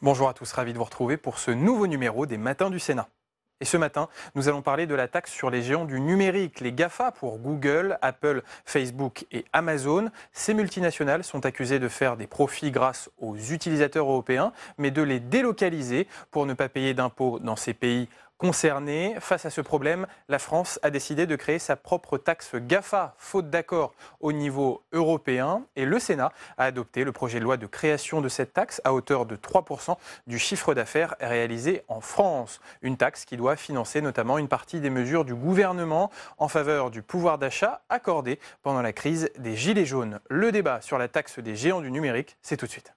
Bonjour à tous, ravi de vous retrouver pour ce nouveau numéro des Matins du Sénat. Et ce matin, nous allons parler de la taxe sur les géants du numérique, les GAFA pour Google, Apple, Facebook et Amazon. Ces multinationales sont accusées de faire des profits grâce aux utilisateurs européens, mais de les délocaliser pour ne pas payer d'impôts dans ces pays concernés. Face à ce problème, la France a décidé de créer sa propre taxe GAFA, faute d'accord au niveau européen. Et le Sénat a adopté le projet de loi de création de cette taxe à hauteur de 3% du chiffre d'affaires réalisé en France. Une taxe qui doit financer notamment une partie des mesures du gouvernement en faveur du pouvoir d'achat accordé pendant la crise des Gilets jaunes. Le débat sur la taxe des géants du numérique, c'est tout de suite.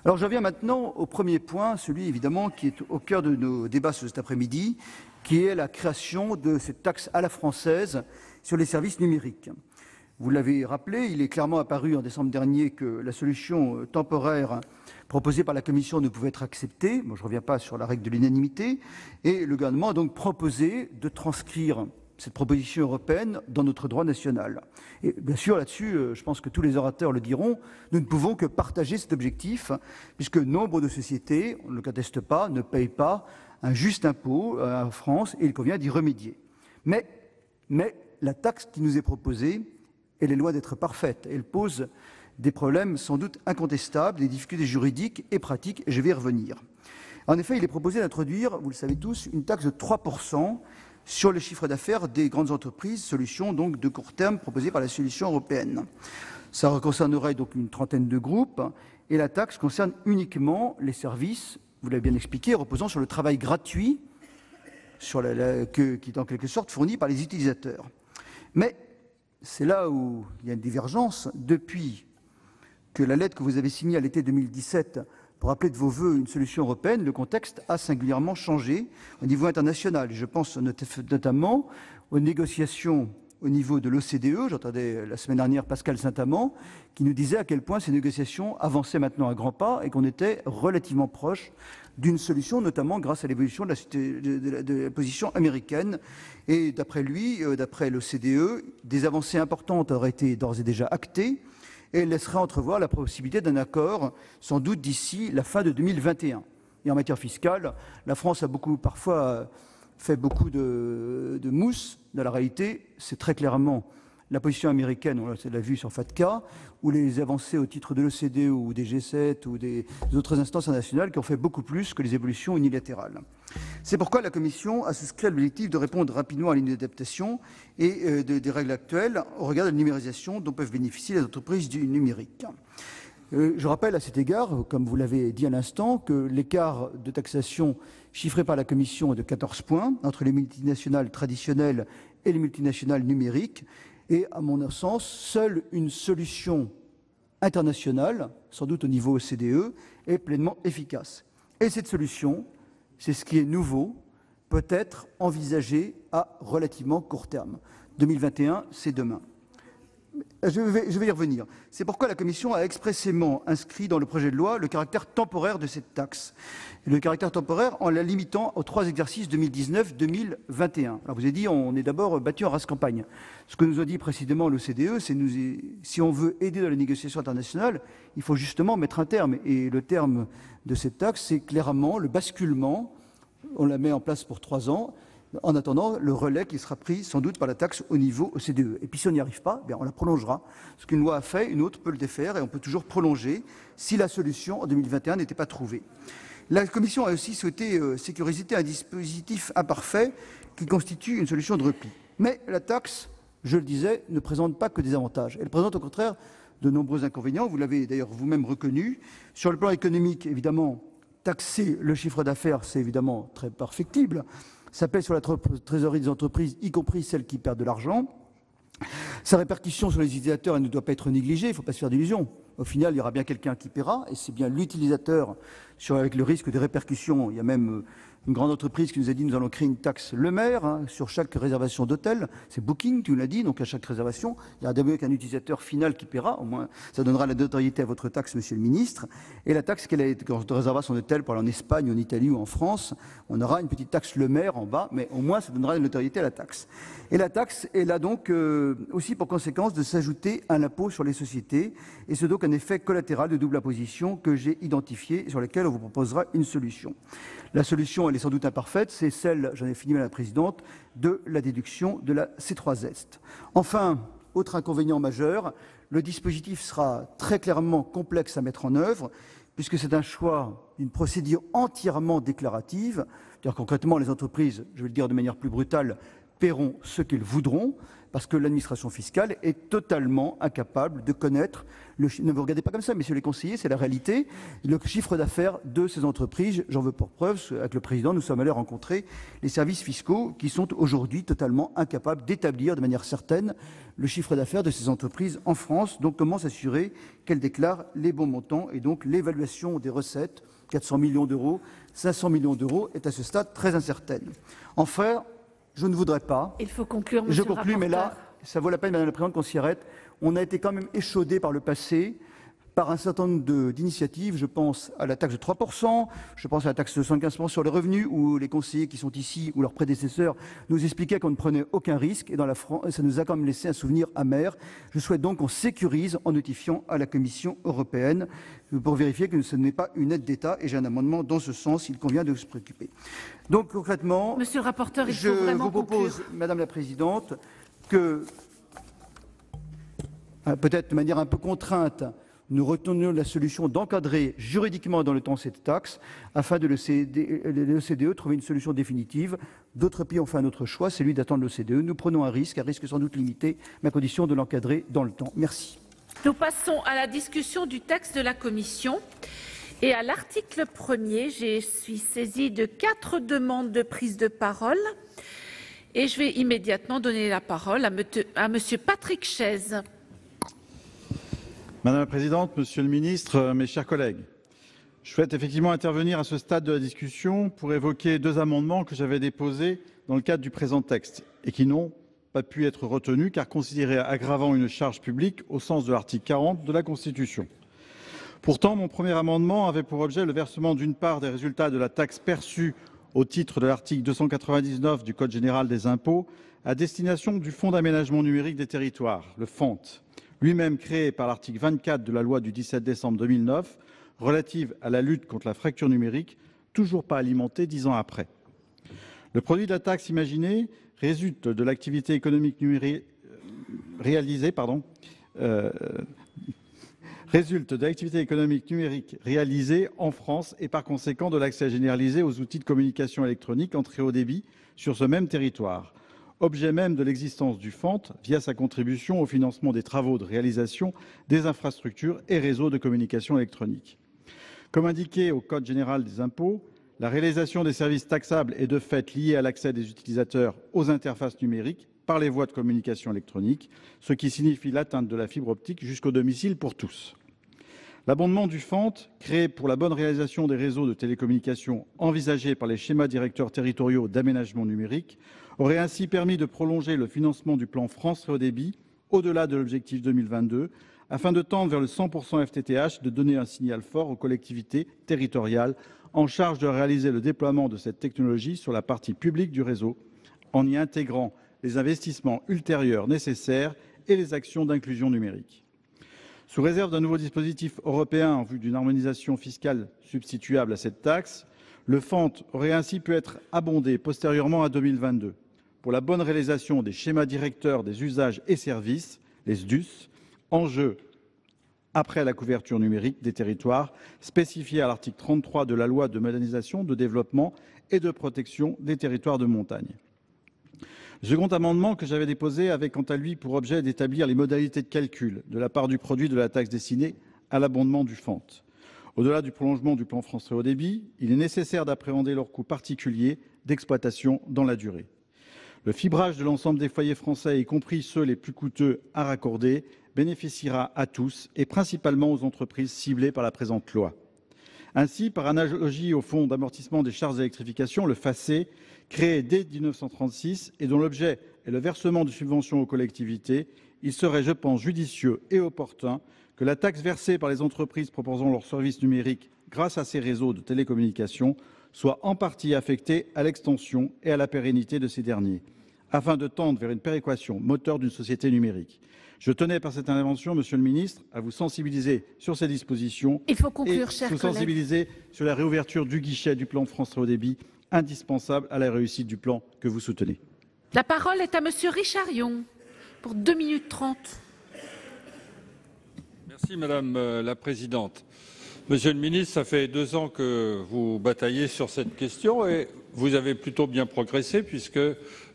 Alors j'en viens maintenant au premier point, celui évidemment qui est au cœur de nos débats cet après-midi, qui est la création de cette taxe à la française sur les services numériques. Vous l'avez rappelé, il est clairement apparu en décembre dernier que la solution temporaire proposée par la Commission ne pouvait être acceptée. Moi, je ne reviens pas sur la règle de l'unanimité. Et le gouvernement a donc proposé de transcrire cette proposition européenne dans notre droit national. Et bien sûr, là-dessus, je pense que tous les orateurs le diront, nous ne pouvons que partager cet objectif, puisque nombre de sociétés, on ne le conteste pas, ne payent pas un juste impôt en France et il convient d'y remédier. Mais la taxe qui nous est proposée, elle est loin d'être parfaite. Elle pose des problèmes sans doute incontestables, des difficultés juridiques et pratiques, et je vais y revenir. En effet, il est proposé d'introduire, vous le savez tous, une taxe de 3% sur le chiffre d'affaires des grandes entreprises, solution donc de court terme proposée par la solution européenne. Ça concernerait donc une trentaine de groupes et la taxe concerne uniquement les services, vous l'avez bien expliqué, reposant sur le travail gratuit qui est en quelque sorte fourni par les utilisateurs. Mais c'est là où il y a une divergence. Depuis que la lettre que vous avez signée à l'été 2017 pour appeler de vos voeux une solution européenne, le contexte a singulièrement changé au niveau international. Je pense notamment aux négociations au niveau de l'OCDE. J'entendais la semaine dernière Pascal Saint-Amand qui nous disait à quel point ces négociations avançaient maintenant à grands pas et qu'on était relativement proche d'une solution, notamment grâce à l'évolution de la position américaine. Et d'après lui, d'après l'OCDE, des avancées importantes auraient été d'ores et déjà actées et elle laisserait entrevoir la possibilité d'un accord, sans doute d'ici la fin de 2021. Et en matière fiscale, la France a parfois fait beaucoup de mousse. Dans la réalité, c'est très clairement la position américaine, on l'a vu sur FATCA, ou les avancées au titre de l'OCDE ou des G7 ou des autres instances internationales qui ont fait beaucoup plus que les évolutions unilatérales. C'est pourquoi la Commission a souscrit à l'objectif de répondre rapidement à l'inadaptation et des règles actuelles au regard de la numérisation dont peuvent bénéficier les entreprises du numérique. Je rappelle à cet égard, comme vous l'avez dit à l'instant, que l'écart de taxation chiffré par la Commission est de 14 points entre les multinationales traditionnelles et les multinationales numériques. Et à mon sens, seule une solution internationale, sans doute au niveau OCDE, est pleinement efficace. Et cette solution, c'est ce qui est nouveau, peut être envisagée à relativement court terme. 2021, c'est demain. Je vais y revenir. C'est pourquoi la Commission a expressément inscrit dans le projet de loi le caractère temporaire de cette taxe. Et le caractère temporaire en la limitant aux 3 exercices 2019-2021. Alors vous avez dit, on est d'abord battu en race campagne. Ce que nous a dit précisément l'OCDE, c'est si on veut aider dans les négociations internationales, il faut justement mettre un terme. Et le terme de cette taxe, c'est clairement le basculement. On la met en place pour 3 ans. En attendant, le relais qui sera pris sans doute par la taxe au niveau OCDE. Et puis si on n'y arrive pas, on la prolongera. Ce qu'une loi a fait, une autre peut le défaire et on peut toujours prolonger si la solution en 2021 n'était pas trouvée. La Commission a aussi souhaité sécuriser un dispositif imparfait qui constitue une solution de repli. Mais la taxe, je le disais, ne présente pas que des avantages. Elle présente au contraire de nombreux inconvénients. Vous l'avez d'ailleurs vous-même reconnu. Sur le plan économique, évidemment, taxer le chiffre d'affaires, c'est évidemment très perfectible. Ça pèse sur la trésorerie des entreprises, y compris celles qui perdent de l'argent. Sa répercussion sur les utilisateurs, elle ne doit pas être négligée, il ne faut pas se faire d'illusions. Au final, il y aura bien quelqu'un qui paiera, et c'est bien l'utilisateur avec le risque de répercussions. Il y a même une grande entreprise qui nous a dit nous allons créer une taxe Le Maire sur chaque réservation d'hôtel. C'est Booking qui nous l'a dit, donc à chaque réservation, il y a d'abord qu'un utilisateur final qui paiera, au moins ça donnera la notoriété à votre taxe, monsieur le ministre. Et la taxe quand on réservera son hôtel pour aller en Espagne, en Italie ou en France, on aura une petite taxe Le Maire en bas, mais au moins ça donnera la notoriété à la taxe. Et la taxe elle a donc aussi pour conséquence de s'ajouter à l'impôt sur les sociétés, et c'est donc un effet collatéral de double imposition que j'ai identifié et sur lequel on vous proposera une solution. La solution, elle est sans doute imparfaite, c'est celle, j'en ai fini Madame la Présidente, de la déduction de la C3S. Enfin, autre inconvénient majeur, le dispositif sera très clairement complexe à mettre en œuvre, puisque c'est un choix d'une procédure entièrement déclarative. C'est-à-dire concrètement, les entreprises, je vais le dire de manière plus brutale, paieront ce qu'elles voudront, parce que l'administration fiscale est totalement incapable de connaître ne vous regardez pas comme ça, messieurs les conseillers, c'est la réalité. Le chiffre d'affaires de ces entreprises, j'en veux pour preuve, avec le président, nous sommes allés rencontrer les services fiscaux qui sont aujourd'hui totalement incapables d'établir de manière certaine le chiffre d'affaires de ces entreprises en France. Donc, comment s'assurer qu'elles déclarent les bons montants? Et donc, l'évaluation des recettes, 400 millions d'euros, 500 millions d'euros, est à ce stade très incertaine. Enfin, je ne voudrais pas. Il faut conclure, monsieur le rapporteur. Je conclus, mais là, ça vaut la peine, Madame la Présidente, qu'on s'y arrête. On a été quand même échaudé par le passé par un certain nombre d'initiatives. Je pense à la taxe de 3%, je pense à la taxe de 75% sur les revenus, où les conseillers qui sont ici ou leurs prédécesseurs nous expliquaient qu'on ne prenait aucun risque. Et dans la France, ça nous a quand même laissé un souvenir amer. Je souhaite donc qu'on sécurise en notifiant à la Commission européenne pour vérifier que ce n'est pas une aide d'État. Et j'ai un amendement dans ce sens. Il convient de se préoccuper. Donc concrètement, monsieur le rapporteur, il faut vraiment je vous propose, conclure. Madame la Présidente, que peut-être de manière un peu contrainte, nous retenions la solution d'encadrer juridiquement dans le temps cette taxe afin de l'OCDE trouver une solution définitive. D'autres pays ont fait un autre choix, celui d'attendre l'OCDE. Nous prenons un risque sans doute limité, mais à condition de l'encadrer dans le temps. Merci. Nous passons à la discussion du texte de la Commission. Et à l'article 1er, je suis saisie de 4 demandes de prise de parole. Et je vais immédiatement donner la parole à monsieur Patrick Chaize. Madame la Présidente, Monsieur le Ministre, mes chers collègues, je souhaite effectivement intervenir à ce stade de la discussion pour évoquer 2 amendements que j'avais déposés dans le cadre du présent texte et qui n'ont pas pu être retenus car considérés aggravant une charge publique au sens de l'article 40 de la Constitution. Pourtant, mon premier amendement avait pour objet le versement d'une part des résultats de la taxe perçue au titre de l'article 299 du Code général des impôts à destination du Fonds d'aménagement numérique des territoires, le FANT, lui-même créé par l'article 24 de la loi du 17 décembre 2009 relative à la lutte contre la fracture numérique, toujours pas alimentée 10 ans après. Le produit de la taxe imaginée résulte de l'activité économique numérique réalisée en France et par conséquent de l'accès généralisé aux outils de communication électronique en très haut débit sur ce même territoire. Objet même de l'existence du FANT via sa contribution au financement des travaux de réalisation des infrastructures et réseaux de communication électronique. Comme indiqué au Code général des impôts, la réalisation des services taxables est de fait liée à l'accès des utilisateurs aux interfaces numériques par les voies de communication électronique, ce qui signifie l'atteinte de la fibre optique jusqu'au domicile pour tous. L'abondement du FANT, créé pour la bonne réalisation des réseaux de télécommunications envisagés par les schémas directeurs territoriaux d'aménagement numérique, aurait ainsi permis de prolonger le financement du plan France Très Haut Débit au-delà de l'objectif 2022, afin de tendre vers le 100% FTTH, de donner un signal fort aux collectivités territoriales en charge de réaliser le déploiement de cette technologie sur la partie publique du réseau, en y intégrant les investissements ultérieurs nécessaires et les actions d'inclusion numérique. Sous réserve d'un nouveau dispositif européen en vue d'une harmonisation fiscale substituable à cette taxe, le FANT aurait ainsi pu être abondé postérieurement à 2022 pour la bonne réalisation des schémas directeurs des usages et services, les SDUS, enjeux après la couverture numérique des territoires spécifiés à l'article 33 de la loi de modernisation, de développement et de protection des territoires de montagne. Le second amendement que j'avais déposé avait quant à lui pour objet d'établir les modalités de calcul de la part du produit de la taxe destinée à l'abondement du FANT. Au-delà du prolongement du plan France Très Haut Débit, il est nécessaire d'appréhender leurs coûts particuliers d'exploitation dans la durée. Le fibrage de l'ensemble des foyers français, y compris ceux les plus coûteux à raccorder, bénéficiera à tous et principalement aux entreprises ciblées par la présente loi. Ainsi, par analogie au Fonds d'amortissement des charges d'électrification, le FACÉ, créé dès 1936 et dont l'objet est le versement de subventions aux collectivités, il serait, je pense, judicieux et opportun que la taxe versée par les entreprises proposant leurs services numériques grâce à ces réseaux de télécommunications soit en partie affectée à l'extension et à la pérennité de ces derniers, afin de tendre vers une péréquation moteur d'une société numérique. Je tenais par cette intervention, Monsieur le Ministre, à vous sensibiliser sur ces dispositions. Il faut conclure, et vous sensibiliser sur la réouverture du guichet du plan France Très Haut Débit, indispensable à la réussite du plan que vous soutenez. La parole est à Monsieur Richard Yung pour 2 minutes 30. Merci Madame la Présidente. Monsieur le Ministre, ça fait 2 ans que vous bataillez sur cette question et vous avez plutôt bien progressé puisque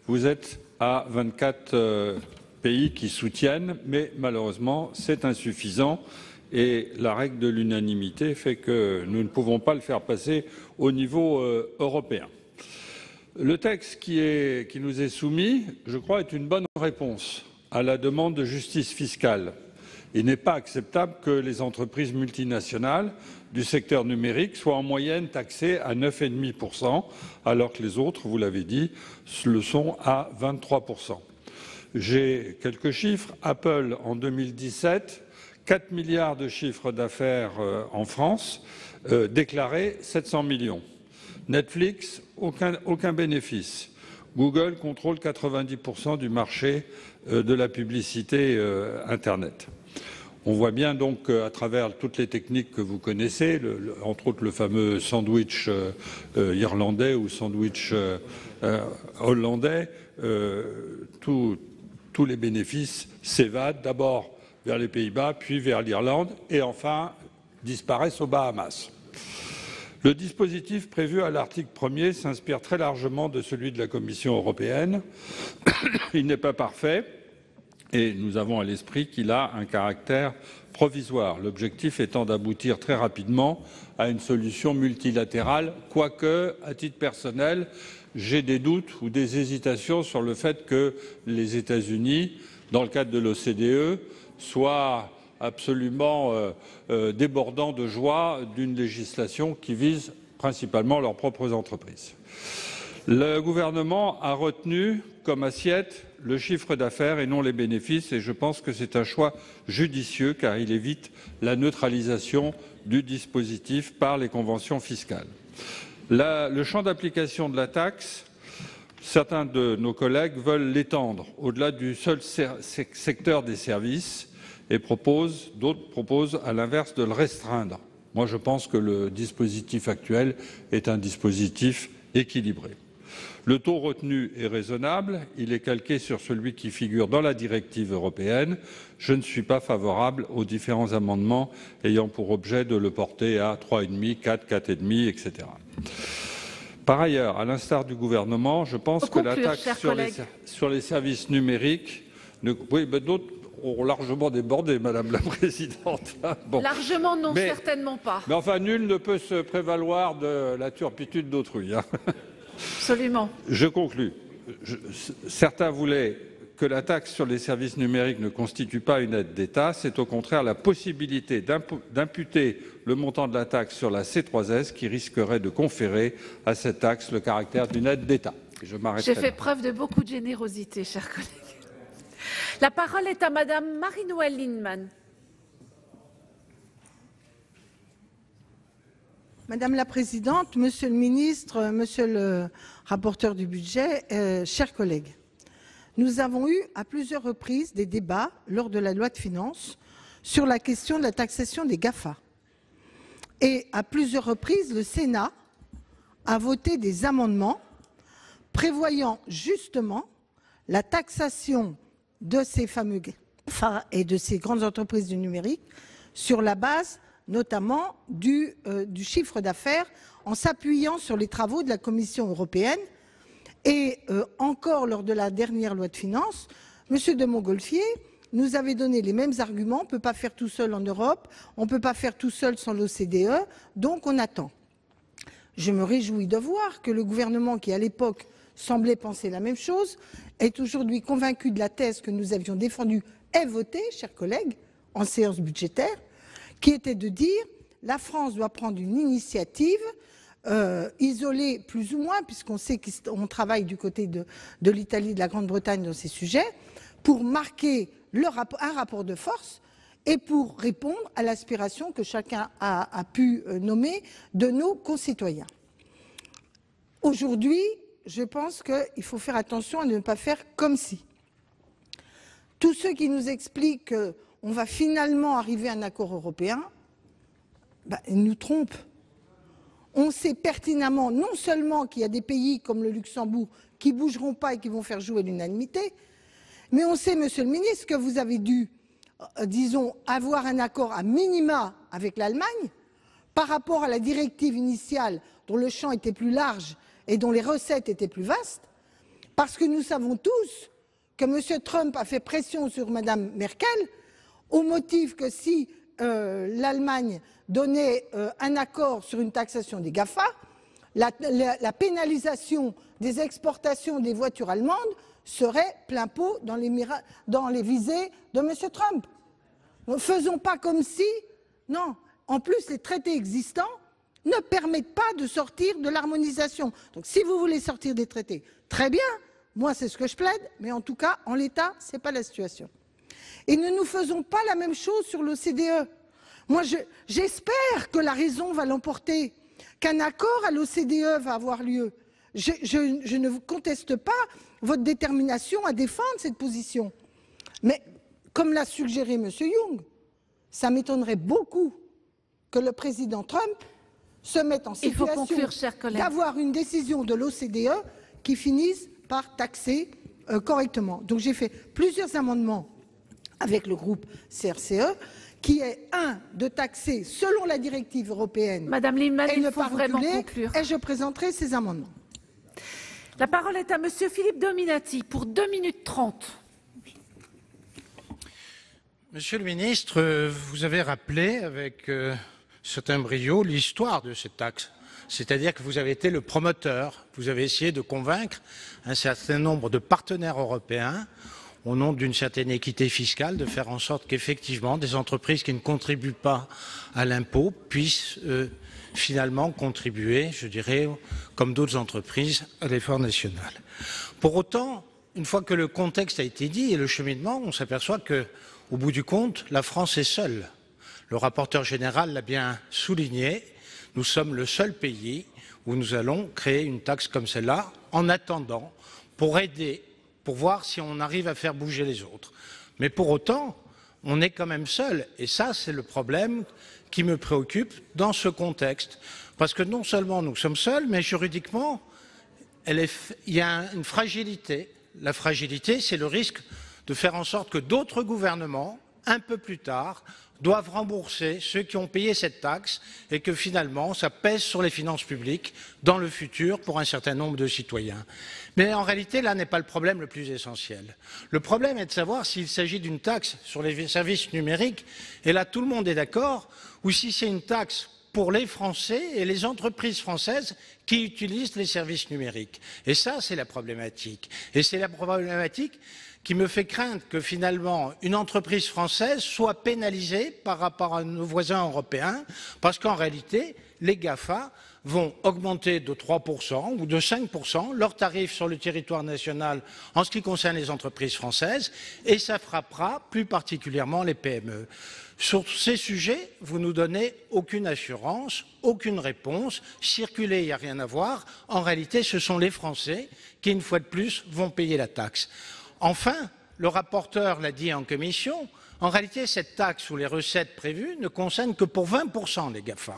vous êtes à 24 pays qui soutiennent, mais malheureusement c'est insuffisant et la règle de l'unanimité fait que nous ne pouvons pas le faire passer au niveau européen. Le texte qui nous est soumis, je crois, est une bonne réponse à la demande de justice fiscale. Il n'est pas acceptable que les entreprises multinationales du secteur numérique soient en moyenne taxées à 9,5%, alors que les autres, vous l'avez dit, le sont à 23%. J'ai quelques chiffres. Apple, en 2017, 4 milliards de chiffre d'affaires en France, déclaré 700 millions. Netflix, aucun bénéfice. Google contrôle 90% du marché de la publicité Internet. On voit bien donc à travers toutes les techniques que vous connaissez, entre autres le fameux sandwich irlandais ou sandwich hollandais, tous les bénéfices s'évadent d'abord vers les Pays-Bas, puis vers l'Irlande et enfin disparaissent aux Bahamas. Le dispositif prévu à l'article 1er s'inspire très largement de celui de la Commission européenne. Il n'est pas parfait et nous avons à l'esprit qu'il a un caractère provisoire, l'objectif étant d'aboutir très rapidement à une solution multilatérale, quoique, à titre personnel, j'ai des doutes ou des hésitations sur le fait que les États-Unis, dans le cadre de l'OCDE, soient absolument débordants de joie d'une législation qui vise principalement leurs propres entreprises. Le gouvernement a retenu comme assiette le chiffre d'affaires et non les bénéfices et je pense que c'est un choix judicieux car il évite la neutralisation du dispositif par les conventions fiscales. Le champ d'application de la taxe, certains de nos collègues veulent l'étendre au-delà du seul secteur des services et d'autres proposent à l'inverse de le restreindre. Moi, je pense que le dispositif actuel est un dispositif équilibré. Le taux retenu est raisonnable, il est calqué sur celui qui figure dans la directive européenne. Je ne suis pas favorable aux différents amendements ayant pour objet de le porter à 3,5, 4, 4,5, etc. Par ailleurs, à l'instar du gouvernement, je pense que la taxe sur les services numériques... Oui, mais d'autres ont largement débordé, Madame la Présidente. Bon. Largement, non, certainement pas. Mais enfin, nul ne peut se prévaloir de la turpitude d'autrui. Hein. Absolument. Je conclus. Certains voulaient que la taxe sur les services numériques ne constitue pas une aide d'État. C'est au contraire la possibilité d'imputer le montant de la taxe sur la C3S qui risquerait de conférer à cette taxe le caractère d'une aide d'État. J'ai fait preuve de beaucoup de générosité, chers collègues. La parole est à Madame Marie-Noëlle Lienemann. Madame la Présidente, Monsieur le Ministre, Monsieur le rapporteur du budget, chers collègues, nous avons eu à plusieurs reprises des débats lors de la loi de finances sur la question de la taxation des GAFA. Et à plusieurs reprises, le Sénat a voté des amendements prévoyant justement la taxation de ces fameux GAFA et de ces grandes entreprises du numérique sur la base notamment du chiffre d'affaires en s'appuyant sur les travaux de la Commission européenne. Et encore lors de la dernière loi de finances, M. de Montgolfier nous avait donné les mêmes arguments. On ne peut pas faire tout seul en Europe, on ne peut pas faire tout seul sans l'OCDE, donc on attend. Je me réjouis de voir que le gouvernement, qui à l'époque semblait penser la même chose, est aujourd'hui convaincu de la thèse que nous avions défendue et votée, chers collègues, en séance budgétaire, qui était de dire la France doit prendre une initiative isolée plus ou moins, puisqu'on sait qu'on travaille du côté de l'Italie, de la Grande-Bretagne dans ces sujets, pour marquer un rapport de force et pour répondre à l'aspiration que chacun a pu nommer de nos concitoyens. Aujourd'hui, je pense qu'il faut faire attention à ne pas faire comme si. Tous ceux qui nous expliquent qu'on va finalement arriver à un accord européen, ils nous trompent. On sait pertinemment non seulement qu'il y a des pays comme le Luxembourg qui ne bougeront pas et qui vont faire jouer l'unanimité, mais on sait, Monsieur le Ministre, que vous avez dû, disons, avoir un accord à minima avec l'Allemagne par rapport à la directive initiale dont le champ était plus large et dont les recettes étaient plus vastes, parce que nous savons tous que M. Trump a fait pression sur Mme Merkel au motif que si l'Allemagne donnait un accord sur une taxation des GAFA, la pénalisation des exportations des voitures allemandes serait plein pot dans les visées de M. Trump. Ne faisons pas comme si, non. En plus, les traités existants ne permettent pas de sortir de l'harmonisation. Donc si vous voulez sortir des traités, très bien, moi c'est ce que je plaide, mais en tout cas, en l'état, ce n'est pas la situation. Et ne nous faisons pas la même chose sur l'OCDE. Moi, j'espère que la raison va l'emporter, qu'un accord à l'OCDE va avoir lieu. Je ne vous conteste pas votre détermination à défendre cette position. Mais, comme l'a suggéré M. Young, ça m'étonnerait beaucoup que le président Trump se mette en situation d'avoir une décision de l'OCDE qui finisse par taxer correctement. Donc j'ai fait plusieurs amendements avec le groupe CRCE, qui est, de taxer selon la directive européenne Madame Lienemann, et ne il faut pas vraiment reculer, conclure. et je présenterai ces amendements. La parole est à Monsieur Philippe Dominati pour 2 minutes 30. Monsieur le ministre, vous avez rappelé avec certain brio l'histoire de cette taxe. C'est-à-dire que vous avez été le promoteur, vous avez essayé de convaincre un certain nombre de partenaires européens, au nom d'une certaine équité fiscale, de faire en sorte qu'effectivement des entreprises qui ne contribuent pas à l'impôt puissent finalement contribuer, je dirais, comme d'autres entreprises, à l'effort national. Pour autant, une fois que le contexte a été dit et le cheminement, on s'aperçoit que, au bout du compte, la France est seule. Le rapporteur général l'a bien souligné, nous sommes le seul pays où nous allons créer une taxe comme celle-là, en attendant, pour aider, pour voir si on arrive à faire bouger les autres. Mais pour autant, on est quand même seul. Et ça, c'est le problème qui me préoccupe dans ce contexte. Parce que non seulement nous sommes seuls, mais juridiquement, il y a une fragilité. La fragilité, c'est le risque de faire en sorte que d'autres gouvernements, un peu plus tard, doivent rembourser ceux qui ont payé cette taxe et que finalement, ça pèse sur les finances publiques dans le futur pour un certain nombre de citoyens. Mais en réalité, là n'est pas le problème le plus essentiel. Le problème est de savoir s'il s'agit d'une taxe sur les services numériques, et là tout le monde est d'accord, ou si c'est une taxe pour les Français et les entreprises françaises qui utilisent les services numériques. Et ça, c'est la problématique. Et c'est la problématique qui me fait craindre que finalement une entreprise française soit pénalisée par rapport à nos voisins européens, parce qu'en réalité, les GAFA vont augmenter de 3% ou de 5% leurs tarifs sur le territoire national en ce qui concerne les entreprises françaises, et ça frappera plus particulièrement les PME. Sur ces sujets, vous ne nous donnez aucune assurance, aucune réponse. Circuler, il n'y a rien à voir. En réalité, ce sont les Français qui, une fois de plus, vont payer la taxe. Enfin, le rapporteur l'a dit en commission, en réalité, cette taxe ou les recettes prévues ne concernent que pour 20% les GAFA.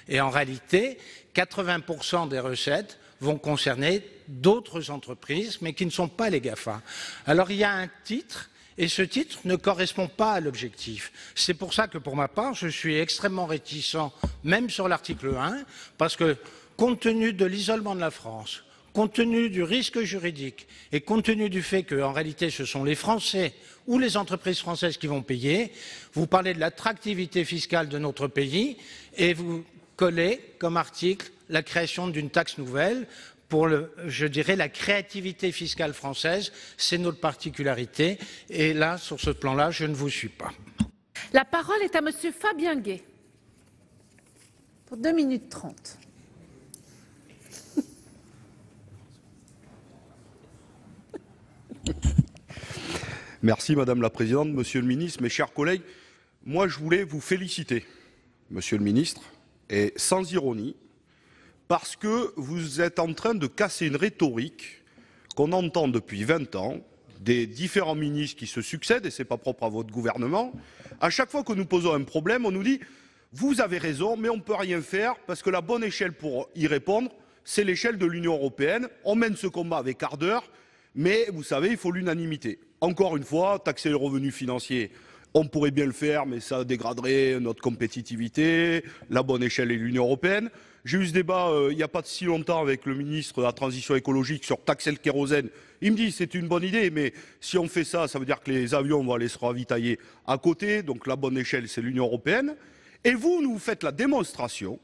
Et en réalité, 80% des recettes vont concerner d'autres entreprises, mais qui ne sont pas les GAFA. Alors, il y a un titre, et ce titre ne correspond pas à l'objectif. C'est pour ça que, pour ma part, je suis extrêmement réticent, même sur l'article 1, parce que, compte tenu de l'isolement de la France, compte tenu du risque juridique et compte tenu du fait qu'en réalité ce sont les Français ou les entreprises françaises qui vont payer, vous parlez de l'attractivité fiscale de notre pays et vous collez comme article la création d'une taxe nouvelle pour, je dirais, la créativité fiscale française. C'est notre particularité et là, sur ce plan-là, je ne vous suis pas. La parole est à Monsieur Fabien Gay. pour 2 minutes 30. Merci Madame la Présidente, Monsieur le Ministre, mes chers collègues. Moi, je voulais vous féliciter, Monsieur le Ministre, et sans ironie, parce que vous êtes en train de casser une rhétorique qu'on entend depuis 20 ans, des différents ministres qui se succèdent, et ce n'est pas propre à votre gouvernement. À chaque fois que nous posons un problème, on nous dit « vous avez raison, mais on ne peut rien faire parce que la bonne échelle pour y répondre, c'est l'échelle de l'Union européenne. On mène ce combat avec ardeur, mais vous savez, il faut l'unanimité. » Encore une fois, taxer les revenus financiers, on pourrait bien le faire, mais ça dégraderait notre compétitivité. La bonne échelle est l'Union européenne. J'ai eu ce débat il n'y a pas si longtemps avec le ministre de la Transition écologique sur taxer le kérosène. Il me dit c'est une bonne idée, mais si on fait ça, ça veut dire que les avions vont aller se ravitailler à côté. Donc la bonne échelle, c'est l'Union européenne. Et vous nous faites la démonstration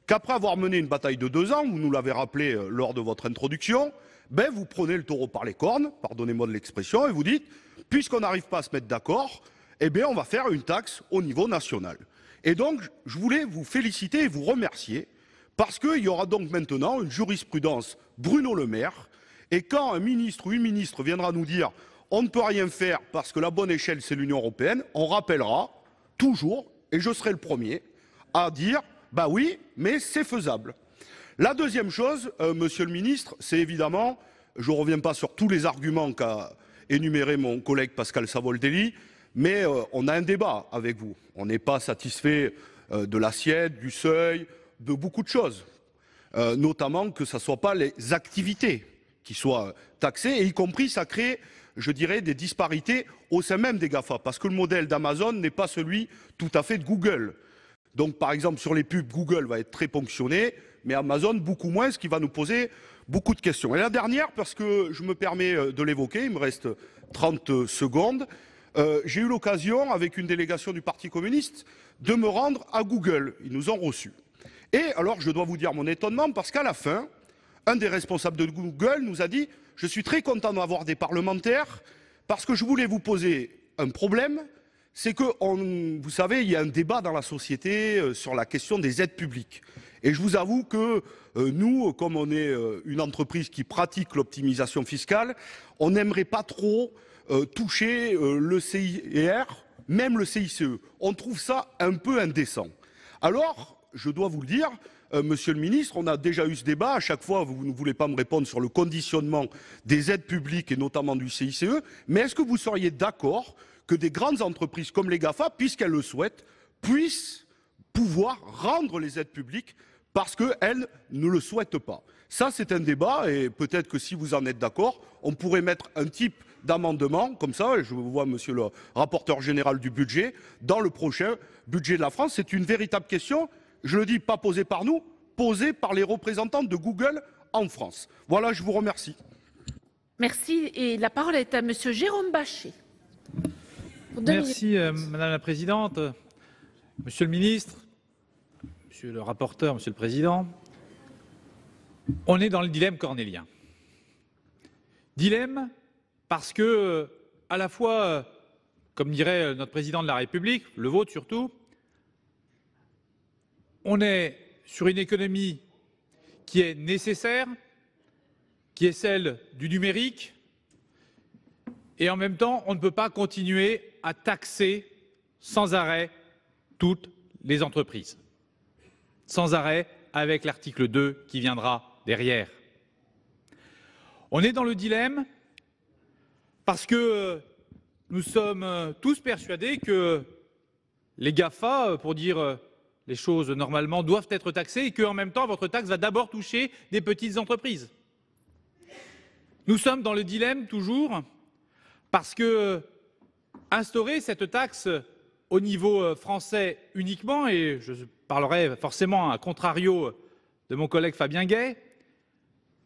qu'après avoir mené une bataille de 2 ans, vous nous l'avez rappelé lors de votre introduction, ben vous prenez le taureau par les cornes, pardonnez-moi de l'expression, et vous dites, puisqu'on n'arrive pas à se mettre d'accord, eh bien on va faire une taxe au niveau national. Et donc, je voulais vous féliciter et vous remercier, parce qu'il y aura donc maintenant une jurisprudence Bruno Le Maire, et quand un ministre ou une ministre viendra nous dire on ne peut rien faire parce que la bonne échelle c'est l'Union européenne, on rappellera toujours, et je serai le premier, à dire bah oui, mais c'est faisable. La deuxième chose, Monsieur le Ministre, c'est évidemment, je ne reviens pas sur tous les arguments qu'a énuméré mon collègue Pascal Savoldelli, mais on a un débat avec vous. On n'est pas satisfait de l'assiette, du seuil, de beaucoup de choses, notamment que ce ne soit pas les activités qui soient taxées, et y compris ça crée, je dirais, des disparités au sein même des GAFA, parce que le modèle d'Amazon n'est pas celui tout à fait de Google. Donc par exemple sur les pubs, Google va être très ponctionné, mais Amazon beaucoup moins, ce qui va nous poser beaucoup de questions. Et la dernière, parce que je me permets de l'évoquer, il me reste 30 secondes, j'ai eu l'occasion, avec une délégation du Parti communiste, de me rendre à Google. Ils nous ont reçus. Et alors, je dois vous dire mon étonnement, parce qu'à la fin, un des responsables de Google nous a dit « Je suis très content d'avoir des parlementaires, parce que je voulais vous poser un problème, c'est que, vous savez, il y a un débat dans la société sur la question des aides publiques. Et je vous avoue que nous, comme on est une entreprise qui pratique l'optimisation fiscale, on n'aimerait pas trop toucher le CIR, même le CICE. On trouve ça un peu indécent. Alors, je dois vous le dire, Monsieur le Ministre, on a déjà eu ce débat. À chaque fois, vous ne voulez pas me répondre sur le conditionnement des aides publiques et notamment du CICE. Mais est-ce que vous seriez d'accord que des grandes entreprises comme les GAFA, puisqu'elles le souhaitent, puissent pouvoir rendre les aides publiques parce qu'elles ne le souhaitent pas? Ça, c'est un débat, et peut-être que si vous en êtes d'accord, on pourrait mettre un type d'amendement, comme ça, et je vois monsieur le rapporteur général du budget, dans le prochain budget de la France. C'est une véritable question, je le dis, pas posée par nous, posée par les représentants de Google en France. Voilà, je vous remercie. Merci. Et la parole est à monsieur Jérôme Bachet. Merci Madame la Présidente, Monsieur le Ministre, Monsieur le rapporteur, Monsieur le Président. On est dans le dilemme cornélien. Dilemme parce que, à la fois, comme dirait notre Président de la République, le vôtre surtout, on est sur une économie qui est nécessaire, qui est celle du numérique, et en même temps, on ne peut pas continuer à taxer sans arrêt toutes les entreprises. Sans arrêt avec l'article 2 qui viendra derrière. On est dans le dilemme parce que nous sommes tous persuadés que les GAFA, pour dire les choses normalement, doivent être taxés et qu'en même temps, votre taxe va d'abord toucher des petites entreprises. Nous sommes dans le dilemme toujours parce que instaurer cette taxe au niveau français uniquement, et je parlerai forcément à contrario de mon collègue Fabien Gay,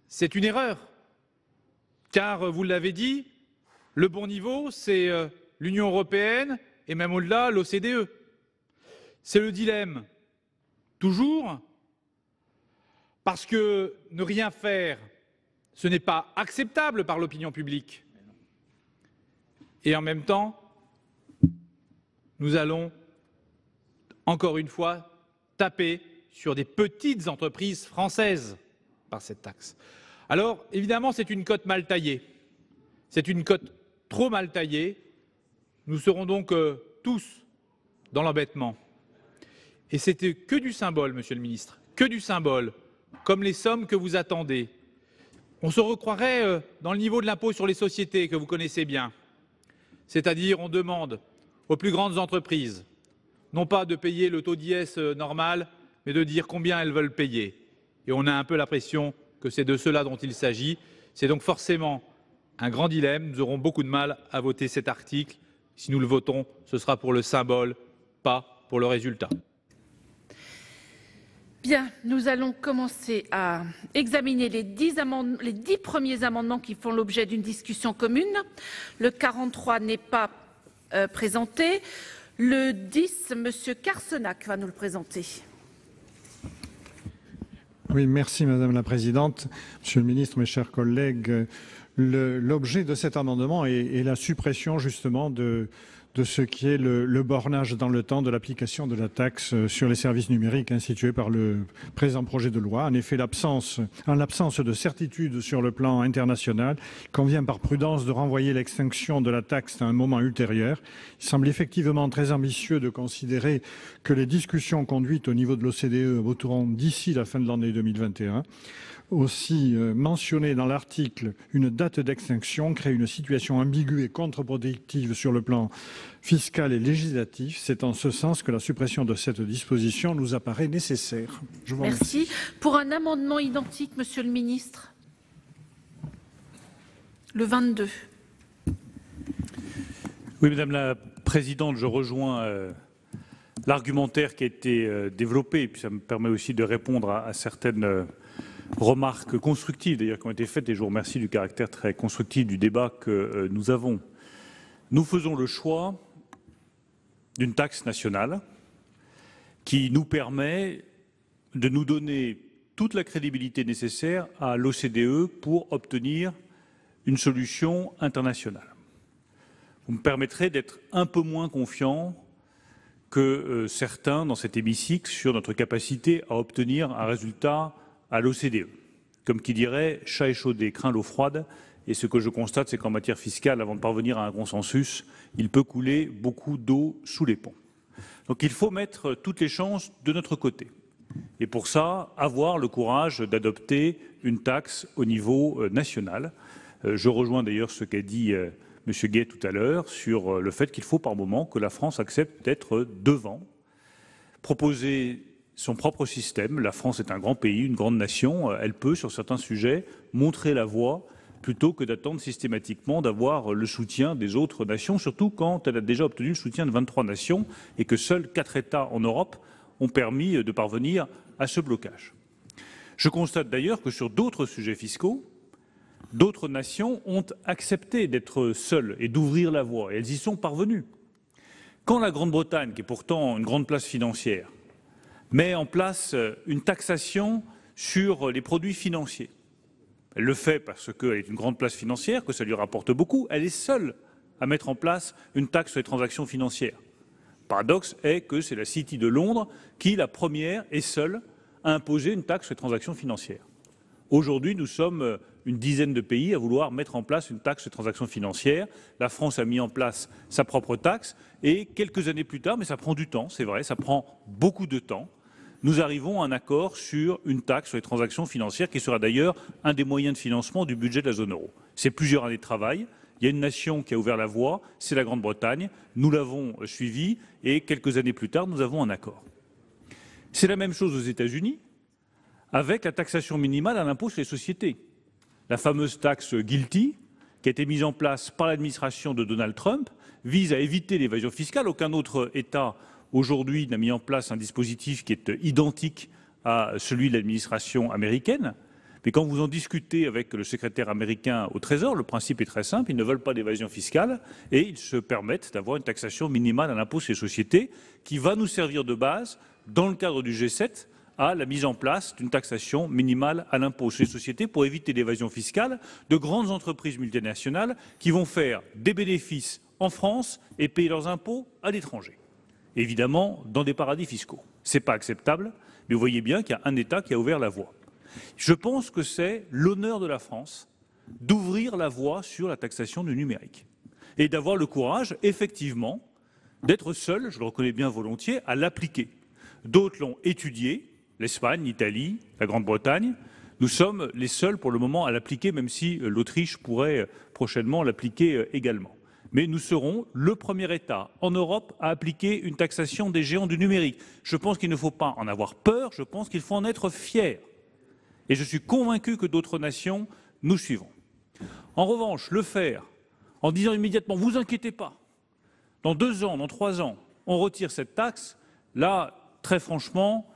c'est une erreur. Car, vous l'avez dit, le bon niveau, c'est l'Union européenne et même au-delà, l'OCDE. C'est le dilemme, toujours, parce que ne rien faire, ce n'est pas acceptable par l'opinion publique. Et en même temps, nous allons, encore une fois, taper sur des petites entreprises françaises par cette taxe. Alors, évidemment, c'est une cote mal taillée. C'est une cote trop mal taillée. Nous serons donc tous dans l'embêtement. Et c'était que du symbole, Monsieur le Ministre, que du symbole, comme les sommes que vous attendez. On se recroirait dans le niveau de l'impôt sur les sociétés que vous connaissez bien. C'est-à-dire, on demande aux plus grandes entreprises, non pas de payer le taux d'IS normal, mais de dire combien elles veulent payer. Et on a un peu l'impression que c'est de cela dont il s'agit. C'est donc forcément un grand dilemme. Nous aurons beaucoup de mal à voter cet article. Si nous le votons, ce sera pour le symbole, pas pour le résultat. Bien, nous allons commencer à examiner les 10 premiers amendements qui font l'objet d'une discussion commune. Le 43 n'est pas présenté. Le 10, M. Carcenac va nous le présenter. Oui, merci Madame la Présidente. Monsieur le Ministre, mes chers collègues, l'objet de cet amendement est la suppression justement de ce qui est le bornage dans le temps de l'application de la taxe sur les services numériques instituée par le présent projet de loi. En effet, en l'absence de certitude sur le plan international, il convient par prudence de renvoyer l'extinction de la taxe à un moment ultérieur. Il semble effectivement très ambitieux de considérer que les discussions conduites au niveau de l'OCDE aboutiront d'ici la fin de l'année 2021. Aussi, mentionner dans l'article une date d'extinction crée une situation ambiguë et contre-productive sur le plan fiscal et législatif. C'est en ce sens que la suppression de cette disposition nous apparaît nécessaire. Je vous remercie. Merci. Pour un amendement identique, Monsieur le Ministre. Le 22. Oui, Madame la Présidente, je rejoins l'argumentaire qui a été développé, et puis ça me permet aussi de répondre à certaines remarques constructives d'ailleurs qui ont été faites, et je vous remercie du caractère très constructif du débat que nous avons. Nous faisons le choix d'une taxe nationale qui nous permet de nous donner toute la crédibilité nécessaire à l'OCDE pour obtenir une solution internationale. Vous me permettrez d'être un peu moins confiant que certains dans cet hémicycle sur notre capacité à obtenir un résultat à l'OCDE. Comme qui dirait, chat échaudé craint l'eau froide, et ce que je constate, c'est qu'en matière fiscale, avant de parvenir à un consensus, il peut couler beaucoup d'eau sous les ponts. Donc il faut mettre toutes les chances de notre côté. Et pour ça, avoir le courage d'adopter une taxe au niveau national. Je rejoins d'ailleurs ce qu'a dit M. Gay tout à l'heure sur le fait qu'il faut par moment que la France accepte d'être devant, proposer son propre système. La France est un grand pays, une grande nation. Elle peut, sur certains sujets, montrer la voie plutôt que d'attendre systématiquement d'avoir le soutien des autres nations, surtout quand elle a déjà obtenu le soutien de 23 nations et que seuls 4 États en Europe ont permis de parvenir à ce blocage. Je constate d'ailleurs que sur d'autres sujets fiscaux, d'autres nations ont accepté d'être seules et d'ouvrir la voie, et elles y sont parvenues. Quand la Grande-Bretagne, qui est pourtant une grande place financière, met en place une taxation sur les produits financiers. Elle le fait parce qu'elle est une grande place financière, que ça lui rapporte beaucoup. Elle est seule à mettre en place une taxe sur les transactions financières. Le paradoxe est que c'est la City de Londres qui, la première et seule, a imposé une taxe sur les transactions financières. Aujourd'hui, nous sommes une dizaine de pays à vouloir mettre en place une taxe sur les transactions financières. La France a mis en place sa propre taxe et quelques années plus tard, mais ça prend du temps, c'est vrai, ça prend beaucoup de temps, nous arrivons à un accord sur une taxe sur les transactions financières qui sera d'ailleurs un des moyens de financement du budget de la zone euro. C'est plusieurs années de travail. Il y a une nation qui a ouvert la voie, c'est la Grande-Bretagne. Nous l'avons suivi et quelques années plus tard, nous avons un accord. C'est la même chose aux États-Unis avec la taxation minimale à l'impôt sur les sociétés. La fameuse taxe GILTI, qui a été mise en place par l'administration de Donald Trump, vise à éviter l'évasion fiscale. Aucun autre État aujourd'hui n'a mis en place un dispositif qui est identique à celui de l'administration américaine. Mais quand vous en discutez avec le secrétaire américain au Trésor, le principe est très simple, ils ne veulent pas d'évasion fiscale et ils se permettent d'avoir une taxation minimale à l'impôt sur les sociétés qui va nous servir de base, dans le cadre du G7, à la mise en place d'une taxation minimale à l'impôt sur les sociétés pour éviter l'évasion fiscale de grandes entreprises multinationales qui vont faire des bénéfices en France et payer leurs impôts à l'étranger. Évidemment, dans des paradis fiscaux. Ce n'est pas acceptable, Mais vous voyez bien qu'il y a un État qui a ouvert la voie. Je pense que c'est l'honneur de la France d'ouvrir la voie sur la taxation du numérique et d'avoir le courage, effectivement, d'être seul, je le reconnais bien volontiers, à l'appliquer. D'autres l'ont étudié, l'Espagne, l'Italie, la Grande-Bretagne. Nous sommes les seuls pour le moment à l'appliquer, même si l'Autriche pourrait prochainement l'appliquer également. Mais nous serons le premier État en Europe à appliquer une taxation des géants du numérique. Je pense qu'il ne faut pas en avoir peur, je pense qu'il faut en être fier. Et je suis convaincu que d'autres nations nous suivront. En revanche, le faire en disant immédiatement « vous inquiétez pas, dans 2 ans, dans 3 ans, on retire cette taxe », là, très franchement,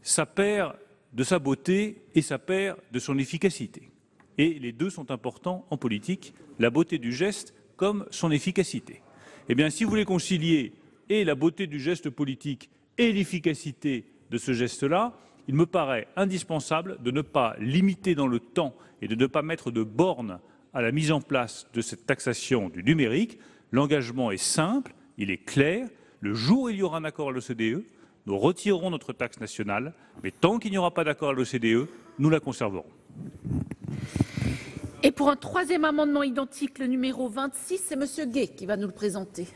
ça perd de sa beauté et ça perd de son efficacité. Et les deux sont importants en politique, la beauté du geste comme son efficacité. Eh bien, si vous voulez concilier et la beauté du geste politique et l'efficacité de ce geste-là, il me paraît indispensable de ne pas limiter dans le temps et de ne pas mettre de bornes à la mise en place de cette taxation du numérique. L'engagement est simple, il est clair. Le jour où il y aura un accord à l'OCDE, nous retirerons notre taxe nationale, mais tant qu'il n'y aura pas d'accord à l'OCDE, nous la conserverons. Et pour un 3e amendement identique, le numéro 26, c'est M. Gay qui va nous le présenter.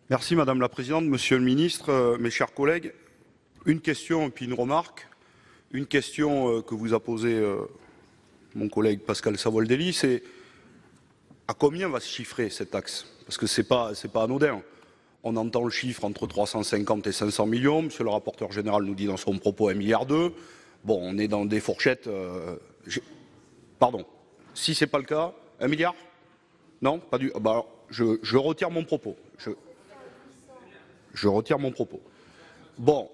Merci Madame la Présidente, Monsieur le Ministre, mes chers collègues. Une question et puis une remarque. Une question que vous a posée mon collègue Pascal Savoldelli, c'est à combien va se chiffrer cette taxe? Parce que c'est pas anodin. On entend le chiffre entre 350 et 500 millions. Monsieur le rapporteur général nous dit dans son propos 1,2 milliard. Bon, on est dans des fourchettes. Pardon. Si c'est pas le cas, 1 milliard? Non, pas du. Bah, je retire mon propos. Je retire mon propos. Bon,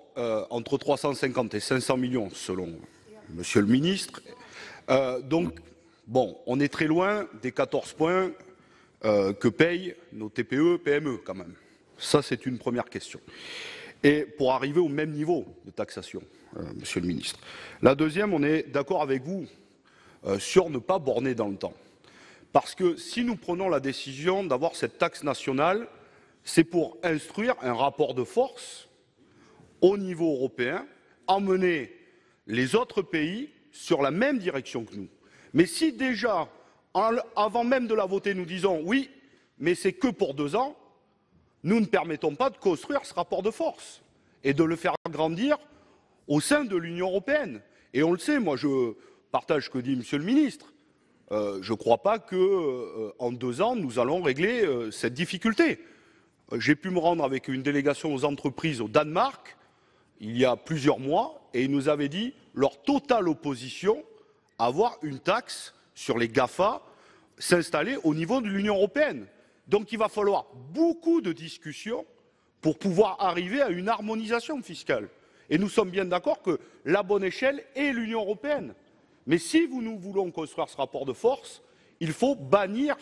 entre 350 et 500 millions selon Monsieur le Ministre. Donc, bon, on est très loin des 14 points que payent nos TPE, PME quand même. Ça, c'est une première question. Et pour arriver au même niveau de taxation, Monsieur le Ministre. La deuxième, on est d'accord avec vous sur ne pas borner dans le temps. Parce que si nous prenons la décision d'avoir cette taxe nationale, c'est pour instruire un rapport de force au niveau européen, emmener les autres pays sur la même direction que nous. Mais si déjà, avant même de la voter, nous disons oui, mais c'est que pour 2 ans, nous ne permettons pas de construire ce rapport de force et de le faire grandir au sein de l'Union européenne. Et on le sait, moi je partage ce que dit Monsieur le Ministre. Je ne crois pas qu'en 2 ans, nous allons régler cette difficulté. J'ai pu me rendre avec une délégation aux entreprises au Danemark il y a plusieurs mois et ils nous avaient dit leur totale opposition à avoir une taxe sur les GAFA s'installer au niveau de l'Union européenne. Donc il va falloir beaucoup de discussions pour pouvoir arriver à une harmonisation fiscale. Et nous sommes bien d'accord que la bonne échelle est l'Union européenne. Mais si nous voulons construire ce rapport de force, il faut bannir,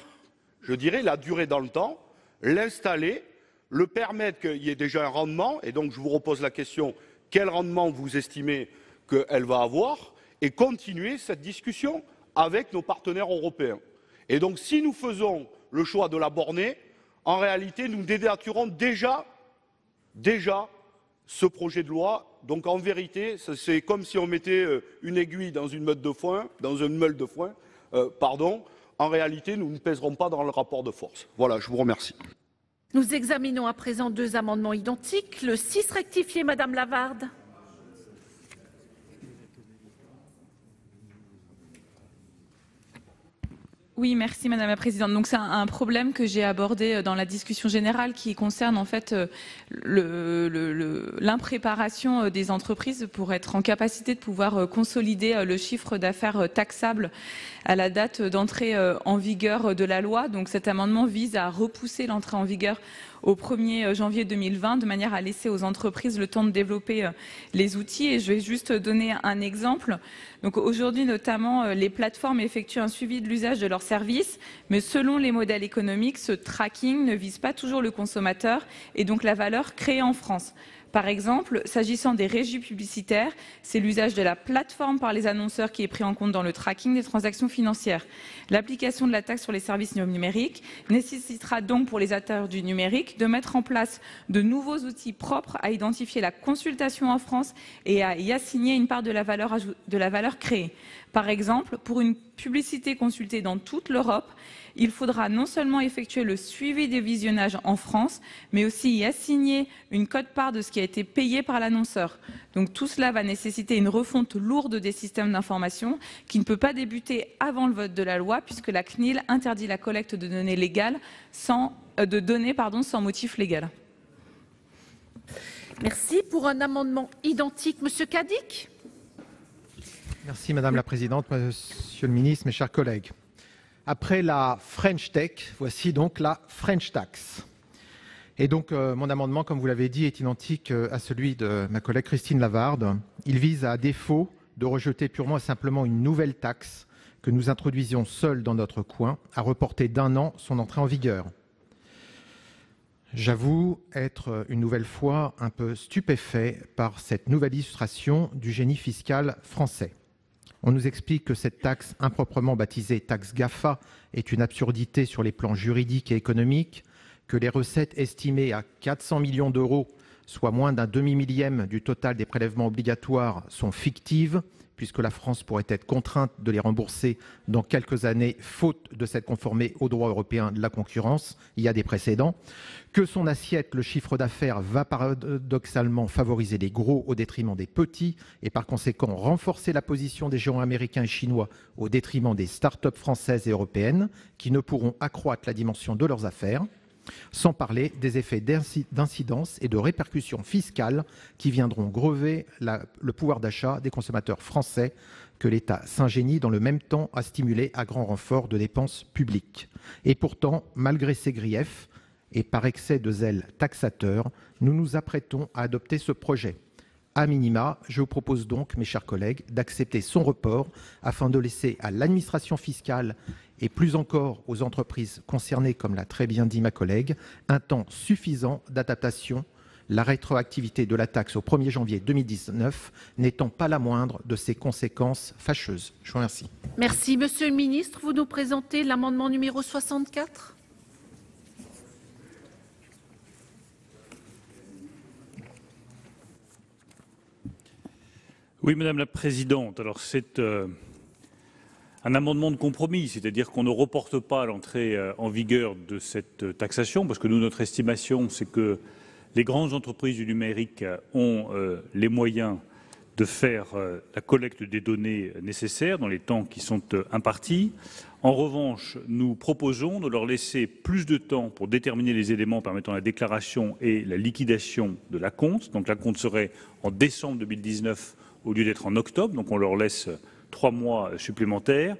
je dirais, la durée dans le temps, l'installer, le permettre qu'il y ait déjà un rendement. Et donc je vous repose la question, quel rendement vous estimez qu'elle va avoir? Et continuer cette discussion avec nos partenaires européens. Et donc si nous faisons le choix de la borner, en réalité, nous dénaturons déjà ce projet de loi. Donc en vérité, c'est comme si on mettait une aiguille dans une meule de foin, En réalité, nous ne pèserons pas dans le rapport de force. Voilà, je vous remercie. Nous examinons à présent 2 amendements identiques. Le 6 rectifié, Madame Lavarde. Oui, merci Madame la Présidente. Donc c'est un problème que j'ai abordé dans la discussion générale qui concerne en fait l'impréparation des entreprises pour être en capacité de pouvoir consolider le chiffre d'affaires taxable à la date d'entrée en vigueur de la loi. Donc cet amendement vise à repousser l'entrée en vigueur au 1er janvier 2020 de manière à laisser aux entreprises le temps de développer les outils. Et je vais juste donner un exemple. Donc aujourd'hui, notamment, les plateformes effectuent un suivi de l'usage de leurs services, mais selon les modèles économiques, ce tracking ne vise pas toujours le consommateur et donc la valeur créée en France. Par exemple, s'agissant des régies publicitaires, c'est l'usage de la plateforme par les annonceurs qui est pris en compte dans le tracking des transactions financières. L'application de la taxe sur les services numériques nécessitera donc pour les acteurs du numérique de mettre en place de nouveaux outils propres à identifier la consultation en France et à y assigner une part de la valeur créée. Par exemple, pour une publicité consultée dans toute l'Europe, il faudra non seulement effectuer le suivi des visionnages en France, mais aussi y assigner une quote-part de ce qui a été payé par l'annonceur. Donc tout cela va nécessiter une refonte lourde des systèmes d'information qui ne peut pas débuter avant le vote de la loi, puisque la CNIL interdit la collecte de données légales sans motif légal. Merci. Pour un amendement identique, Monsieur Cadic. Merci Madame la Présidente, Monsieur le Ministre, mes chers collègues. Après la French Tech, voici donc la French Tax. Et donc mon amendement, comme vous l'avez dit, est identique à celui de ma collègue Christine Lavarde. Il vise, à défaut de rejeter purement et simplement une nouvelle taxe que nous introduisions seuls dans notre coin, à reporter d'1 an son entrée en vigueur. J'avoue être une nouvelle fois un peu stupéfait par cette nouvelle illustration du génie fiscal français. On nous explique que cette taxe improprement baptisée taxe GAFA est une absurdité sur les plans juridiques et économiques, que les recettes estimées à 400 millions d'euros, soit moins d'un demi-millième du total des prélèvements obligatoires, sont fictives, puisque la France pourrait être contrainte de les rembourser dans quelques années, faute de s'être conformée au droit européen de la concurrence. Il y a des précédents. Que son assiette, le chiffre d'affaires, va paradoxalement favoriser les gros au détriment des petits et par conséquent renforcer la position des géants américains et chinois au détriment des start-up françaises et européennes qui ne pourront accroître la dimension de leurs affaires. Sans parler des effets d'incidence et de répercussions fiscales qui viendront grever le pouvoir d'achat des consommateurs français que l'État s'ingénie dans le même temps à stimuler à grand renfort de dépenses publiques. Et pourtant, malgré ces griefs et par excès de zèle taxateur, nous nous apprêtons à adopter ce projet. A minima, je vous propose donc, mes chers collègues, d'accepter son report afin de laisser à l'administration fiscale et plus encore aux entreprises concernées, comme l'a très bien dit ma collègue, un temps suffisant d'adaptation, la rétroactivité de la taxe au 1er janvier 2019 n'étant pas la moindre de ses conséquences fâcheuses. Je vous remercie. Merci. Monsieur le ministre, vous nous présentez l'amendement numéro 64 ? Oui, Madame la Présidente. Alors, c'est un amendement de compromis, c'est-à-dire qu'on ne reporte pas l'entrée en vigueur de cette taxation, parce que nous, notre estimation, c'est que les grandes entreprises du numérique ont les moyens de faire la collecte des données nécessaires dans les temps qui sont impartis. En revanche, nous proposons de leur laisser plus de temps pour déterminer les éléments permettant la déclaration et la liquidation de l'acompte. Donc l'acompte serait en décembre 2019 au lieu d'être en octobre, donc on leur laisse 3 mois supplémentaires.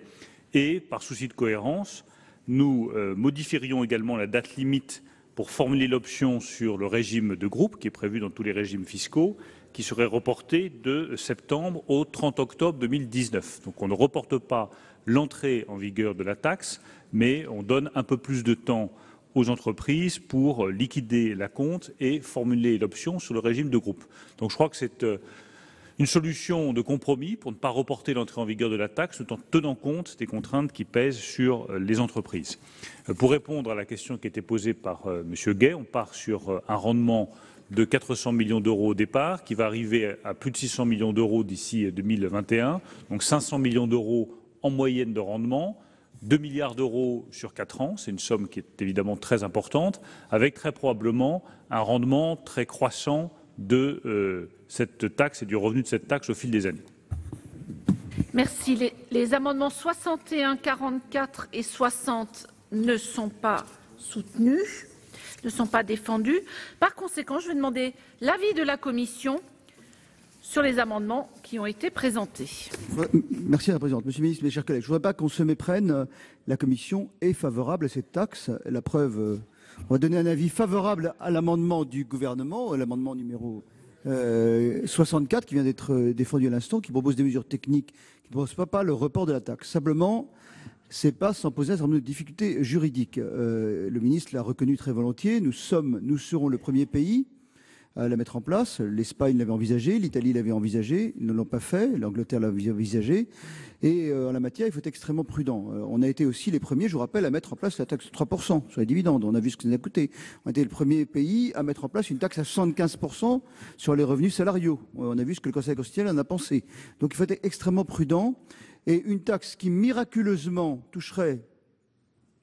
Et par souci de cohérence, nous modifierions également la date limite pour formuler l'option sur le régime de groupe, qui est prévu dans tous les régimes fiscaux, qui serait reportée de septembre au 30 octobre 2019. Donc on ne reporte pas l'entrée en vigueur de la taxe, mais on donne un peu plus de temps aux entreprises pour liquider l'acompte et formuler l'option sur le régime de groupe. Donc je crois que c'est une solution de compromis pour ne pas reporter l'entrée en vigueur de la taxe tout en tenant compte des contraintes qui pèsent sur les entreprises. Pour répondre à la question qui a été posée par M. Gay, on part sur un rendement de 400 millions d'euros au départ, qui va arriver à plus de 600 millions d'euros d'ici 2021, donc 500 millions d'euros en moyenne de rendement, 2 milliards d'euros sur 4 ans, c'est une somme qui est évidemment très importante, avec très probablement un rendement très croissant de cette taxe et du revenu de cette taxe au fil des années. Merci. Les amendements 61, 44 et 60 ne sont pas soutenus, ne sont pas défendus. Par conséquent, je vais demander l'avis de la Commission sur les amendements qui ont été présentés. Merci Madame la Présidente. Monsieur le Ministre, mes chers collègues, je ne voudrais pas qu'on se méprenne. La Commission est favorable à cette taxe. La preuve, on va donner un avis favorable à l'amendement du gouvernement, l'amendement numéro 64 qui vient d'être défendu à l'instant, qui propose des mesures techniques, qui ne propose pas le report de la taxe. Simplement, ce n'est pas sans poser un certain nombre de difficultés juridiques. Le ministre l'a reconnu très volontiers. Nous serons le premier pays à la mettre en place. L'Espagne l'avait envisagé, l'Italie l'avait envisagé, ils ne l'ont pas fait, l'Angleterre l'avait envisagé. Et en la matière, il faut être extrêmement prudent. On a été aussi les premiers, je vous rappelle, à mettre en place la taxe de 3% sur les dividendes. On a vu ce que ça nous a coûté. On a été le premier pays à mettre en place une taxe à 75% sur les revenus salariaux. On a vu ce que le Conseil constitutionnel en a pensé. Donc il faut être extrêmement prudent. Et une taxe qui miraculeusement toucherait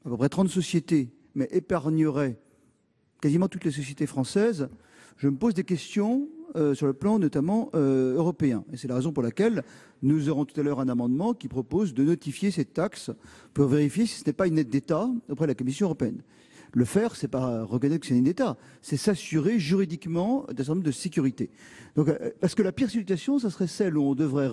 à peu près 30 sociétés, mais épargnerait quasiment toutes les sociétés françaises, je me pose des questions sur le plan notamment européen. Et c'est la raison pour laquelle nous aurons tout à l'heure un amendement qui propose de notifier cette taxe pour vérifier si ce n'est pas une aide d'État auprès de la Commission européenne. Le faire, c'est pas reconnaître que c'est une aide d'État, c'est s'assurer juridiquement d'un certain nombre de sécurité. Donc, parce que la pire situation, ça serait celle où on devrait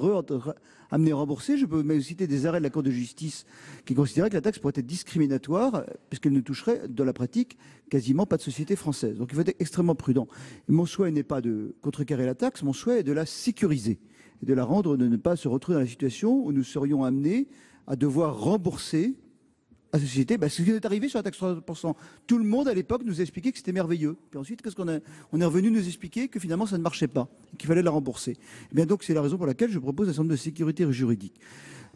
amener à rembourser. Je peux même citer des arrêts de la Cour de justice qui considéraient que la taxe pourrait être discriminatoire puisqu'elle ne toucherait, dans la pratique, quasiment pas de société française. Donc il faut être extrêmement prudent. Et mon souhait n'est pas de contrecarrer la taxe, mon souhait est de la sécuriser et de la rendre, de ne pas se retrouver dans la situation où nous serions amenés à devoir rembourser à la société, ce qui est arrivé sur la taxe 3%. Tout le monde à l'époque nous expliquait que c'était merveilleux. Puis ensuite, qu'est-ce qu'on a ? On est revenu nous expliquer que finalement ça ne marchait pas, qu'il fallait la rembourser. Et bien donc c'est la raison pour laquelle je propose un certain nombre de sécurité juridique.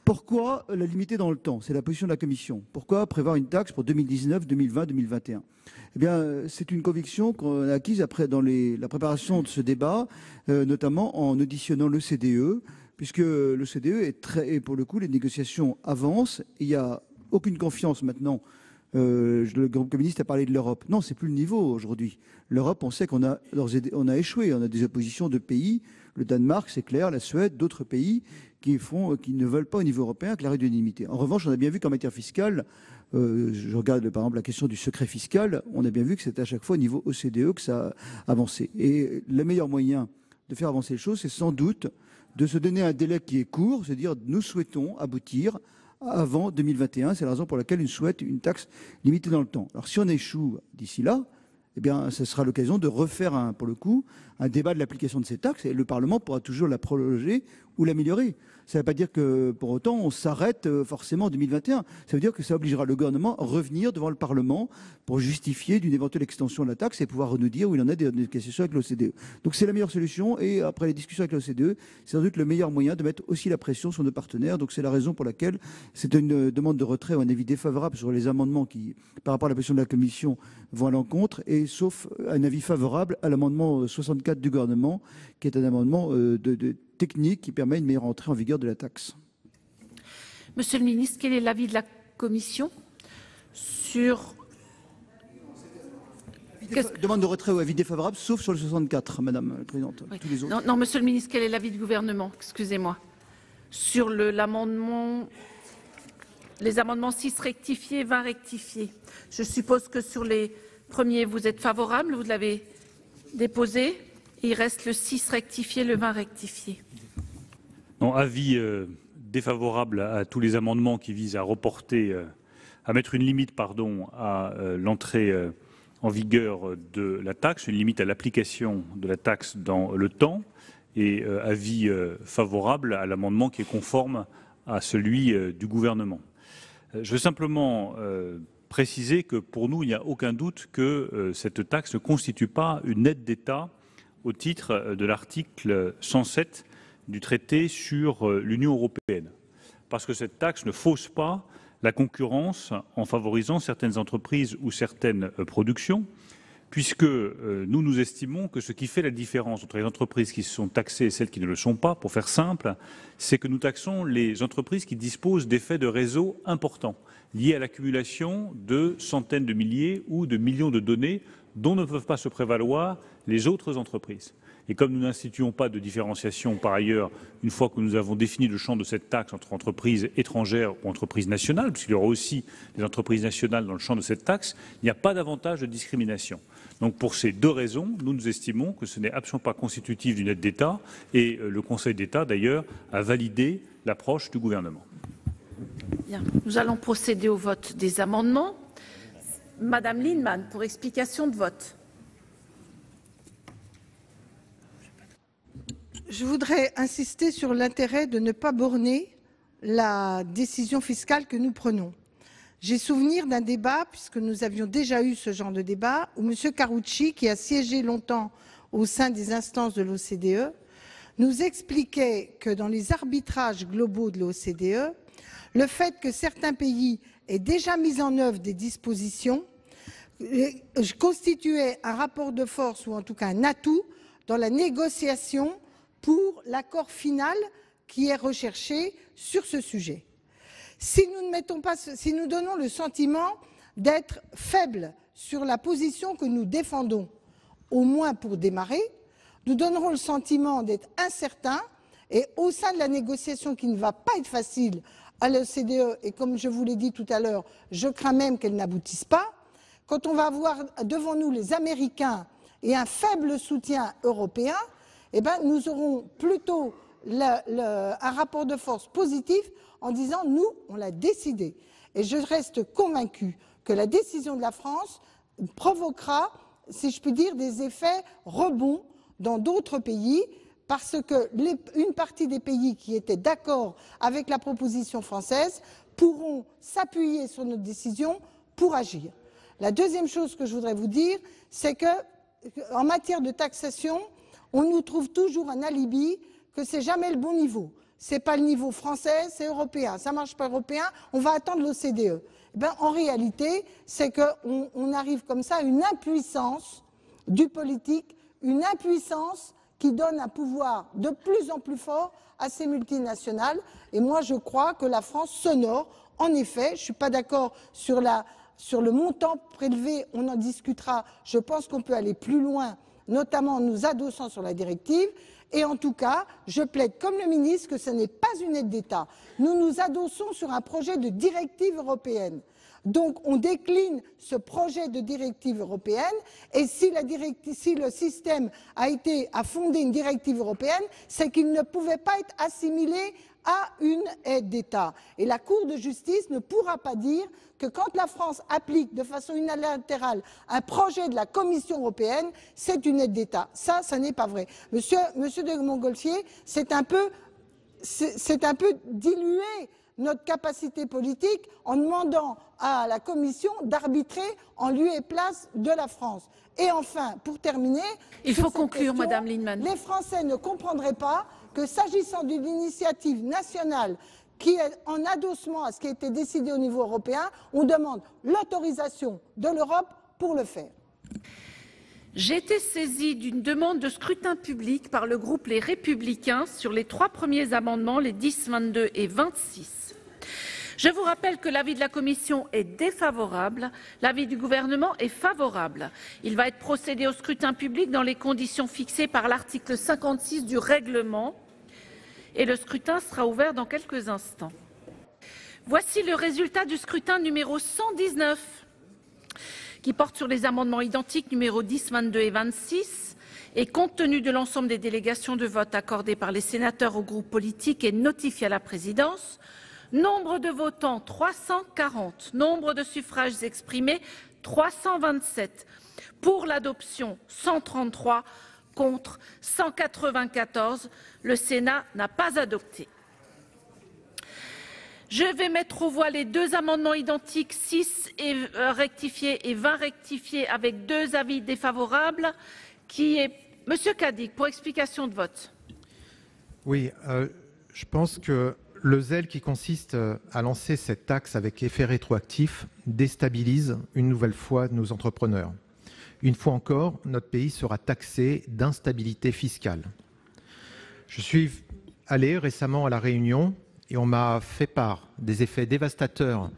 Pourquoi la limiter dans le temps ? C'est la position de la Commission. Pourquoi prévoir une taxe pour 2019, 2020, 2021 ? Eh bien, c'est une conviction qu'on a acquise après dans la préparation de ce débat, notamment en auditionnant l'OCDE, puisque l'OCDE et pour le coup, les négociations avancent. Et il y a aucune confiance maintenant. Le groupe communiste a parlé de l'Europe. Non, c'est plus le niveau aujourd'hui. L'Europe, on sait qu'on a échoué. On a des oppositions de pays. Le Danemark, c'est clair, la Suède, d'autres pays qui ne veulent pas au niveau européen que la règle d'unanimité. En revanche, on a bien vu qu'en matière fiscale, je regarde par exemple la question du secret fiscal, on a bien vu que c'était à chaque fois au niveau OCDE que ça a avancé. Et le meilleur moyen de faire avancer les choses, c'est sans doute de se donner un délai qui est court, c'est-à-dire nous souhaitons aboutir avant 2021. C'est la raison pour laquelle on souhaite une taxe limitée dans le temps. Alors si on échoue d'ici là, eh bien, ce sera l'occasion de refaire, pour le coup, un débat de l'application de ces taxes et le Parlement pourra toujours la prolonger ou l'améliorer. Ça ne veut pas dire que, pour autant, on s'arrête forcément en 2021. Ça veut dire que ça obligera le gouvernement à revenir devant le Parlement pour justifier d'une éventuelle extension de la taxe et pouvoir nous dire où il en est des négociations avec l'OCDE. Donc c'est la meilleure solution et après les discussions avec l'OCDE, c'est sans doute le meilleur moyen de mettre aussi la pression sur nos partenaires. Donc c'est la raison pour laquelle c'est une demande de retrait ou un avis défavorable sur les amendements qui, par rapport à la position de la Commission, vont à l'encontre, et sauf un avis favorable à l'amendement 64 du gouvernement, qui est un amendement technique qui permet une meilleure entrée en vigueur de la taxe. Monsieur le ministre, quel est l'avis de la Commission sur... Demande de retrait ou avis défavorable, sauf sur le 64, Madame la Présidente. Oui. Tous les autres. Non, Monsieur le ministre, quel est l'avis du gouvernement? Excusez-moi. Sur l'amendement... Les amendements 6 rectifiés, 20 rectifiés. Je suppose que sur les premiers, vous êtes favorable, vous l'avez déposé. Il reste le 6 rectifié, le 20 rectifié. Non, avis défavorable à tous les amendements qui visent à reporter, à mettre une limite, à l'entrée en vigueur de la taxe, une limite à l'application de la taxe dans le temps, et avis favorable à l'amendement qui est conforme à celui du gouvernement. Je veux simplement préciser que pour nous, il n'y a aucun doute que cette taxe ne constitue pas une aide d'État au titre de l'article 107 du traité sur l'Union européenne. Parce que cette taxe ne fausse pas la concurrence en favorisant certaines entreprises ou certaines productions, puisque nous estimons que ce qui fait la différence entre les entreprises qui sont taxées et celles qui ne le sont pas, pour faire simple, c'est que nous taxons les entreprises qui disposent d'effets de réseau importants, liés à l'accumulation de centaines de milliers ou de millions de données dont ne peuvent pas se prévaloir les autres entreprises. Et comme nous n'instituons pas de différenciation par ailleurs, une fois que nous avons défini le champ de cette taxe entre entreprises étrangères ou entreprises nationales, puisqu'il y aura aussi des entreprises nationales dans le champ de cette taxe, il n'y a pas d'avantage de discrimination. Donc pour ces deux raisons, nous estimons que ce n'est absolument pas constitutif d'une aide d'État, et le Conseil d'État d'ailleurs a validé l'approche du gouvernement. Bien. Nous allons procéder au vote des amendements. Madame Lienemann, pour explication de vote. Je voudrais insister sur l'intérêt de ne pas borner la décision fiscale que nous prenons. J'ai souvenir d'un débat, puisque nous avions déjà eu ce genre de débat, où M. Carucci, qui a siégé longtemps au sein des instances de l'OCDE, nous expliquait que dans les arbitrages globaux de l'OCDE, le fait que certains pays aient déjà mis en œuvre des dispositions constituait un rapport de force ou en tout cas un atout dans la négociation pour l'accord final qui est recherché sur ce sujet. Si nous donnons le sentiment d'être faibles sur la position que nous défendons, au moins pour démarrer, nous donnerons le sentiment d'être incertains et au sein de la négociation qui ne va pas être facile à l'OCDE, et comme je vous l'ai dit tout à l'heure, je crains même qu'elle n'aboutisse pas, quand on va avoir devant nous les Américains et un faible soutien européen, eh bien, nous aurons plutôt un rapport de force positif en disant « nous, on l'a décidé ». Et je reste convaincue que la décision de la France provoquera, si je puis dire, des effets rebonds dans d'autres pays, parce qu'une partie des pays qui étaient d'accord avec la proposition française pourront s'appuyer sur notre décision pour agir. La deuxième chose que je voudrais vous dire, c'est qu'en matière de taxation, on nous trouve toujours un alibi que c'est jamais le bon niveau. C'est pas le niveau français, c'est européen. Ça marche pas européen, on va attendre l'OCDE. Eh bien, en réalité, c'est qu'on arrive comme ça à une impuissance du politique, une impuissance qui donne un pouvoir de plus en plus fort à ces multinationales. Et moi, je crois que la France s'honore. En effet, je ne suis pas d'accord sur le montant prélevé, on en discutera. Je pense qu'on peut aller plus loin, notamment en nous adossant sur la directive. Et en tout cas, je plaide comme le ministre que ce n'est pas une aide d'État. Nous nous adossons sur un projet de directive européenne. Donc on décline ce projet de directive européenne et si le système a fondé une directive européenne, c'est qu'il ne pouvait pas être assimilé à une aide d'État. Et la Cour de justice ne pourra pas dire que quand la France applique de façon unilatérale un projet de la Commission européenne, c'est une aide d'État. Ça n'est pas vrai. Monsieur de Montgolfier, c'est un peu diluer notre capacité politique en demandant à la Commission d'arbitrer en lieu et place de la France. Et enfin, pour terminer, il faut conclure, Madame Lienemann. Les Français ne comprendraient pas que s'agissant d'une initiative nationale qui est en adossement à ce qui a été décidé au niveau européen, on demande l'autorisation de l'Europe pour le faire. J'ai été saisie d'une demande de scrutin public par le groupe Les Républicains sur les 3 premiers amendements, les 10, 22 et 26. Je vous rappelle que l'avis de la Commission est défavorable, l'avis du Gouvernement est favorable. Il va être procédé au scrutin public dans les conditions fixées par l'article 56 du règlement et le scrutin sera ouvert dans quelques instants. Voici le résultat du scrutin numéro 119 qui porte sur les amendements identiques numéros 10, 22 et 26 et compte tenu de l'ensemble des délégations de vote accordées par les sénateurs aux groupes politiques et notifiées à la présidence. Nombre de votants 340, nombre de suffrages exprimés 327, pour l'adoption 133, contre 194. Le Sénat n'a pas adopté. Je vais mettre aux voix les 2 amendements identiques 6 rectifiés et 20 rectifiés avec 2 avis défavorables. Monsieur Cadic, pour explication de vote. Oui, je pense que le zèle qui consiste à lancer cette taxe avec effet rétroactif déstabilise une nouvelle fois nos entrepreneurs. Une fois encore, notre pays sera taxé d'instabilité fiscale. Je suis allé récemment à La Réunion et on m'a fait part des effets dévastateurs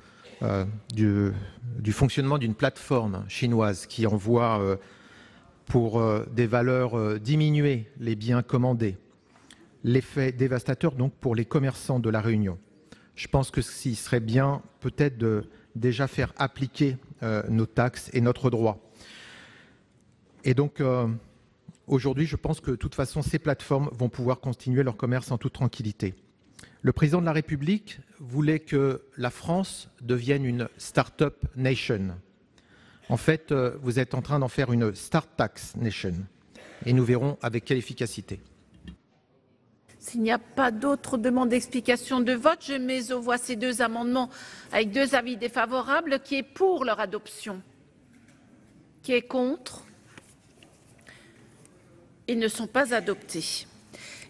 du fonctionnement d'une plateforme chinoise qui envoie pour des valeurs diminuées les biens commandés. L'effet dévastateur donc pour les commerçants de La Réunion. Je pense que s'il serait bien peut-être de déjà faire appliquer nos taxes et notre droit. Et donc aujourd'hui, je pense que de toute façon, ces plateformes vont pouvoir continuer leur commerce en toute tranquillité. Le président de la République voulait que la France devienne une start-up nation. En fait, vous êtes en train d'en faire une start tax nation. Et nous verrons avec quelle efficacité. S'il n'y a pas d'autres demandes d'explication de vote, je mets aux voix ces 2 amendements avec 2 avis défavorables. Qui est pour leur adoption? Qui est contre? Ils ne sont pas adoptés.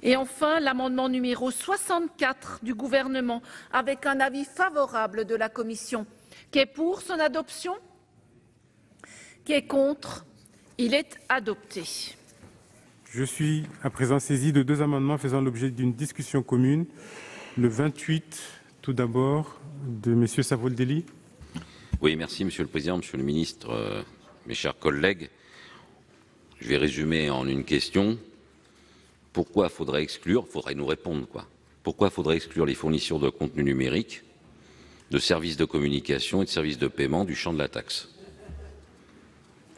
Et enfin, l'amendement numéro 64 du gouvernement, avec un avis favorable de la commission. Qui est pour son adoption? Qui est contre? Il est adopté. Je suis à présent saisi de deux amendements faisant l'objet d'une discussion commune. Le 28, tout d'abord, de M. Savoldelli. Oui, merci Monsieur le Président, Monsieur le Ministre, mes chers collègues. Je vais résumer en une question. Pourquoi faudrait exclure, faudrait nous répondre quoi. Pourquoi faudrait exclure les fournisseurs de contenu numérique, de services de communication et de services de paiement du champ de la taxe?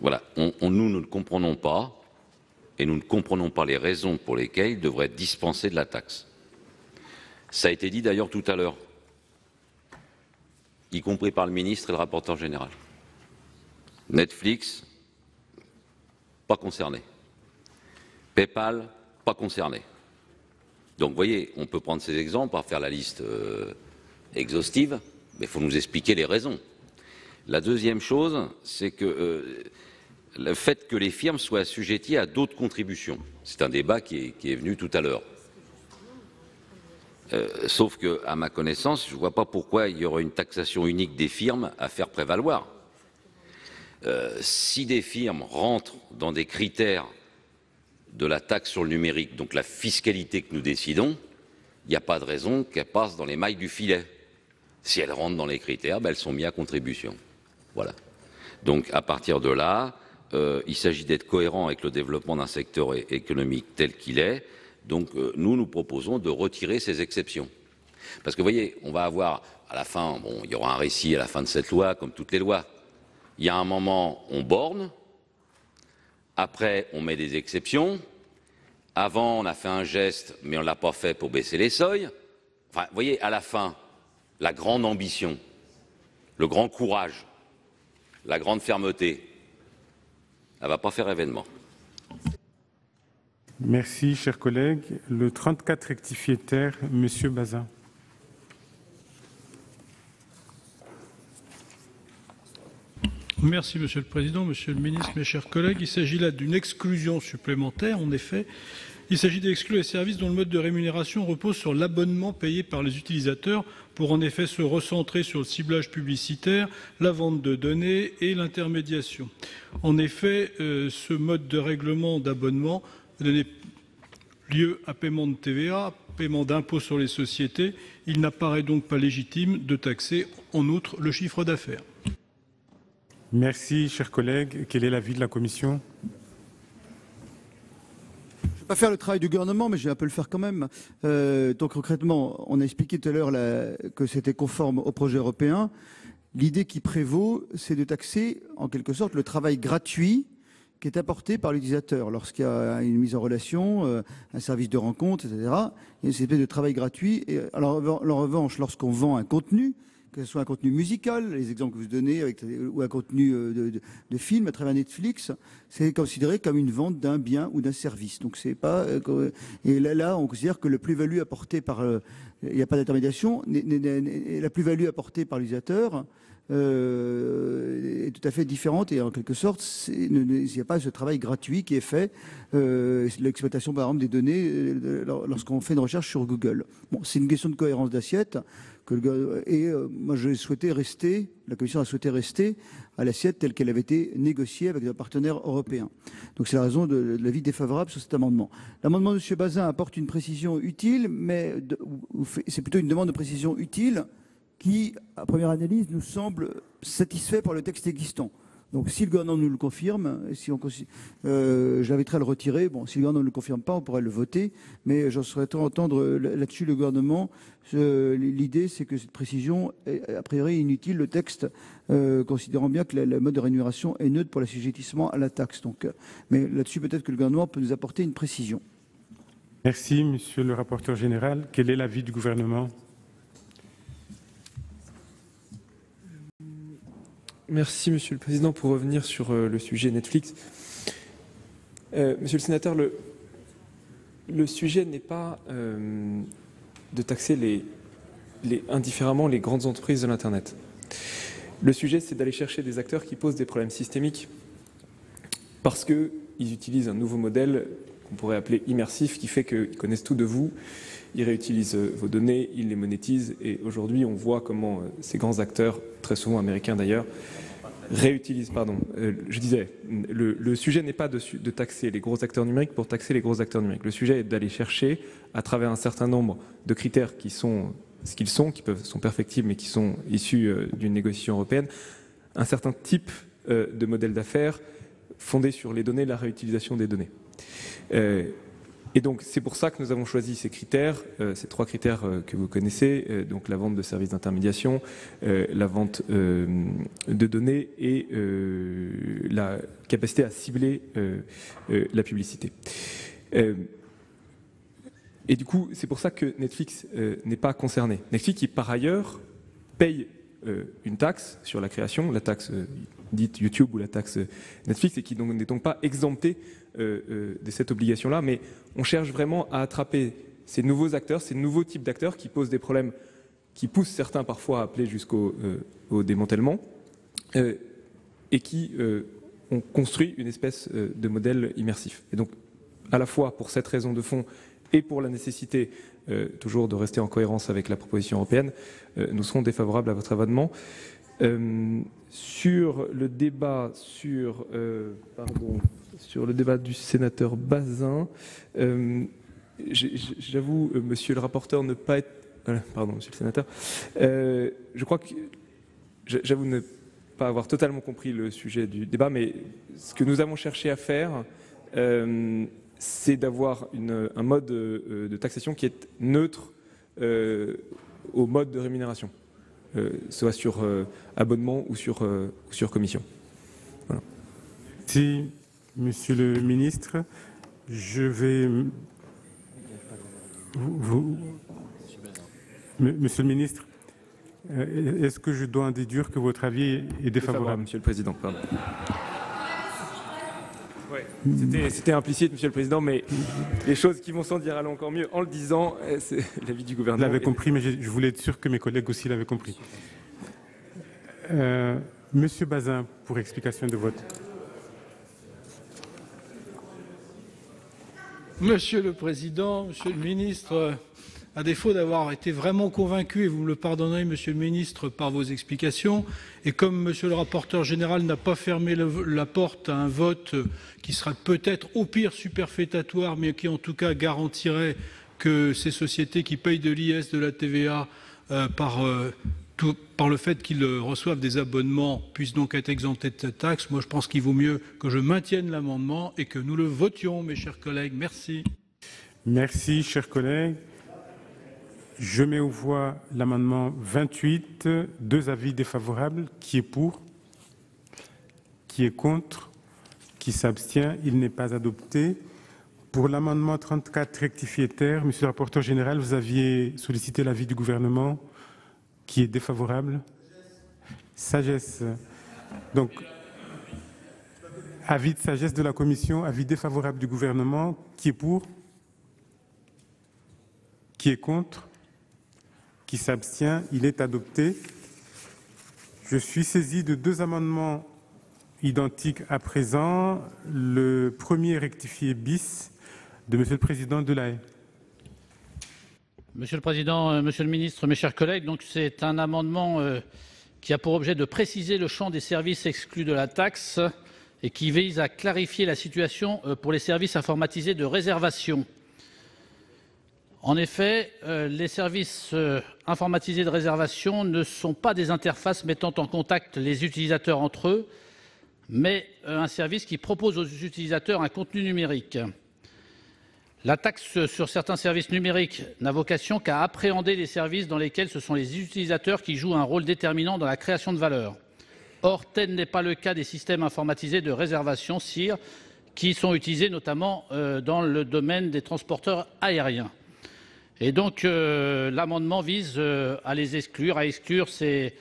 Voilà, nous ne le comprenons pas et nous ne comprenons pas les raisons pour lesquelles ils devraient être dispensés de la taxe. Ça a été dit d'ailleurs tout à l'heure, y compris par le ministre et le rapporteur général. Netflix, pas concerné. PayPal, pas concerné. Donc, vous voyez, on peut prendre ces exemples, pas faire la liste exhaustive, mais il faut nous expliquer les raisons. La deuxième chose, c'est que le fait que les firmes soient assujetties à d'autres contributions, c'est un débat qui est venu tout à l'heure. Sauf que, à ma connaissance, je ne vois pas pourquoi il y aurait une taxation unique des firmes à faire prévaloir. Si des firmes rentrent dans des critères de la taxe sur le numérique, donc la fiscalité que nous décidons, il n'y a pas de raison qu'elles passent dans les mailles du filet. Si elles rentrent dans les critères, elles sont mises à contribution. Voilà. Donc, à partir de là, il s'agit d'être cohérent avec le développement d'un secteur économique tel qu'il est. Donc, nous proposons de retirer ces exceptions. Parce que, vous voyez, on va avoir, à la fin, bon, il y aura un récit à la fin de cette loi, comme toutes les lois. Il y a un moment, on borne. Après, on met des exceptions. Avant, on a fait un geste, mais on ne l'a pas fait pour baisser les seuils. Enfin, vous voyez, à la fin, la grande ambition, le grand courage, la grande fermeté, elle ne va pas faire événement. Merci, chers collègues. Le 34 rectifié terre, M. Bazin. Merci, Monsieur le Président, Monsieur le Ministre, mes chers collègues. Il s'agit là d'une exclusion supplémentaire. En effet, il s'agit d'exclure les services dont le mode de rémunération repose sur l'abonnement payé par les utilisateurs pour en effet se recentrer sur le ciblage publicitaire, la vente de données et l'intermédiation. En effet, ce mode de règlement d'abonnement donner lieu à paiement de TVA, paiement d'impôt sur les sociétés. Il n'apparaît donc pas légitime de taxer en outre le chiffre d'affaires. Merci, chers collègues. Quel est l'avis de la Commission ? Je ne vais pas faire le travail du gouvernement, mais je vais un peu le faire quand même. Donc concrètement, on a expliqué tout à l'heure que c'était conforme au projet européen. L'idée qui prévaut, c'est de taxer en quelque sorte le travail gratuit qui est apporté par l'utilisateur lorsqu'il y a une mise en relation, un service de rencontre, etc. Il y a une espèce de travail gratuit. Et alors, en revanche, lorsqu'on vend un contenu, que ce soit un contenu musical, les exemples que vous donnez, ou un contenu de film à travers Netflix, c'est considéré comme une vente d'un bien ou d'un service. Donc c'est pas et là, on considère que la plus-value apportée par il n'y a pas d'intermédiation, la plus-value apportée par l'utilisateur est tout à fait différente et en quelque sorte, il n'y a pas ce travail gratuit qui est fait, l'exploitation par exemple des données lorsqu'on fait une recherche sur Google. Bon, c'est une question de cohérence d'assiette. Moi, la Commission a souhaité rester à l'assiette telle qu'elle avait été négociée avec nos partenaires européens. Donc c'est la raison de l'avis défavorable sur cet amendement. L'amendement de M. Bazin apporte une précision utile, mais c'est plutôt une demande de précision utile qui, à première analyse, nous semble satisfait par le texte existant. Donc si le gouvernement nous le confirme, j'inviterai à le retirer. Bon, si le gouvernement ne le confirme pas, on pourrait le voter, mais j'en souhaiterais entendre là-dessus le gouvernement. L'idée, c'est que cette précision est a priori inutile, le texte, considérant bien que le mode de rémunération est neutre pour l'assujettissement à la taxe. Donc, mais là-dessus, peut-être que le gouvernement peut nous apporter une précision. Merci, monsieur le rapporteur général. Quel est l'avis du gouvernement ? Merci, Monsieur le Président. Pour revenir sur le sujet Netflix, Monsieur le Sénateur, le sujet n'est pas de taxer indifféremment les grandes entreprises de l'Internet. Le sujet, c'est d'aller chercher des acteurs qui posent des problèmes systémiques parce qu'ils utilisent un nouveau modèle qu'on pourrait appeler immersif, qui fait qu'ils connaissent tout de vous, ils réutilisent vos données, ils les monétisent, et aujourd'hui on voit comment ces grands acteurs, très souvent américains d'ailleurs, réutilisent, je disais, le sujet n'est pas de taxer les gros acteurs numériques pour taxer les gros acteurs numériques. Le sujet est d'aller chercher, à travers un certain nombre de critères qui sont ce qu'ils sont, sont perfectibles, mais qui sont issus d'une négociation européenne, un certain type de modèle d'affaires fondé sur les données, la réutilisation des données. Et donc, c'est pour ça que nous avons choisi ces critères, ces 3 critères que vous connaissez, donc la vente de services d'intermédiation, la vente de données et la capacité à cibler la publicité. Et du coup, c'est pour ça que Netflix n'est pas concerné. Netflix, qui par ailleurs paye une taxe sur la création, la taxe dite YouTube ou la taxe Netflix, et qui n'est donc pas exempté de cette obligation-là, mais on cherche vraiment à attraper ces nouveaux acteurs, ces nouveaux types d'acteurs qui posent des problèmes, qui poussent certains parfois à appeler jusqu'au démantèlement, et qui ont construit une espèce de modèle immersif. Et donc, à la fois pour cette raison de fond et pour la nécessité toujours de rester en cohérence avec la proposition européenne, nous serons défavorables à votre amendement. Sur le débat sur le débat du sénateur Bazin, j'avoue, monsieur le rapporteur, ne pas être... Pardon, monsieur le sénateur. Je crois que... J'avoue ne pas avoir totalement compris le sujet du débat, mais ce que nous avons cherché à faire, c'est d'avoir un mode de taxation qui est neutre au mode de rémunération, soit sur abonnement ou sur commission. Voilà. Merci, monsieur le ministre. Je vais... Monsieur le ministre, est-ce que je dois en déduire que votre avis est défavorable? Monsieur le Président, pardon. Ouais, c'était implicite, Monsieur le Président, mais les choses qui vont sans dire aller encore mieux en le disant, c'est l'avis du gouvernement. Je l'avais compris, mais je voulais être sûr que mes collègues aussi l'avaient compris. Monsieur Bazin, pour explication de vote. Monsieur le Président, Monsieur le Ministre, à défaut d'avoir été vraiment convaincu, et vous me le pardonnerez, Monsieur le Ministre, par vos explications, et comme Monsieur le rapporteur général n'a pas fermé la porte à un vote qui sera peut-être au pire superfétatoire, mais qui en tout cas garantirait que ces sociétés qui payent de l'IS, de la TVA, par le fait qu'ils reçoivent des abonnements, puissent donc être exemptés de cette taxe, moi je pense qu'il vaut mieux que je maintienne l'amendement et que nous le votions, mes chers collègues. Merci. Merci, chers collègues. Je mets aux voix l'amendement 28, 2 avis défavorables. Qui est pour? Qui est contre? Qui s'abstient? Il n'est pas adopté. Pour l'amendement 34 rectifié terre, monsieur le rapporteur général, vous aviez sollicité l'avis du gouvernement qui est défavorable. Sagesse. Donc, avis de sagesse de la commission, avis défavorable du gouvernement. Qui est pour? Qui est contre? Qui s'abstient? Il est adopté. Je suis saisi de 2 amendements identiques à présent. Le premier rectifié bis de Monsieur le Président Delahaye. Monsieur le Président, Monsieur le Ministre, mes chers collègues, donc c'est un amendement qui a pour objet de préciser le champ des services exclus de la taxe et qui vise à clarifier la situation pour les services informatisés de réservation. En effet, les services informatisés de réservation ne sont pas des interfaces mettant en contact les utilisateurs entre eux, mais un service qui propose aux utilisateurs un contenu numérique. La taxe sur certains services numériques n'a vocation qu'à appréhender les services dans lesquels ce sont les utilisateurs qui jouent un rôle déterminant dans la création de valeur. Or, tel n'est pas le cas des systèmes informatisés de réservation (SIR), qui sont utilisés notamment dans le domaine des transporteurs aériens. Et donc, l'amendement vise à les exclure, à exclure ces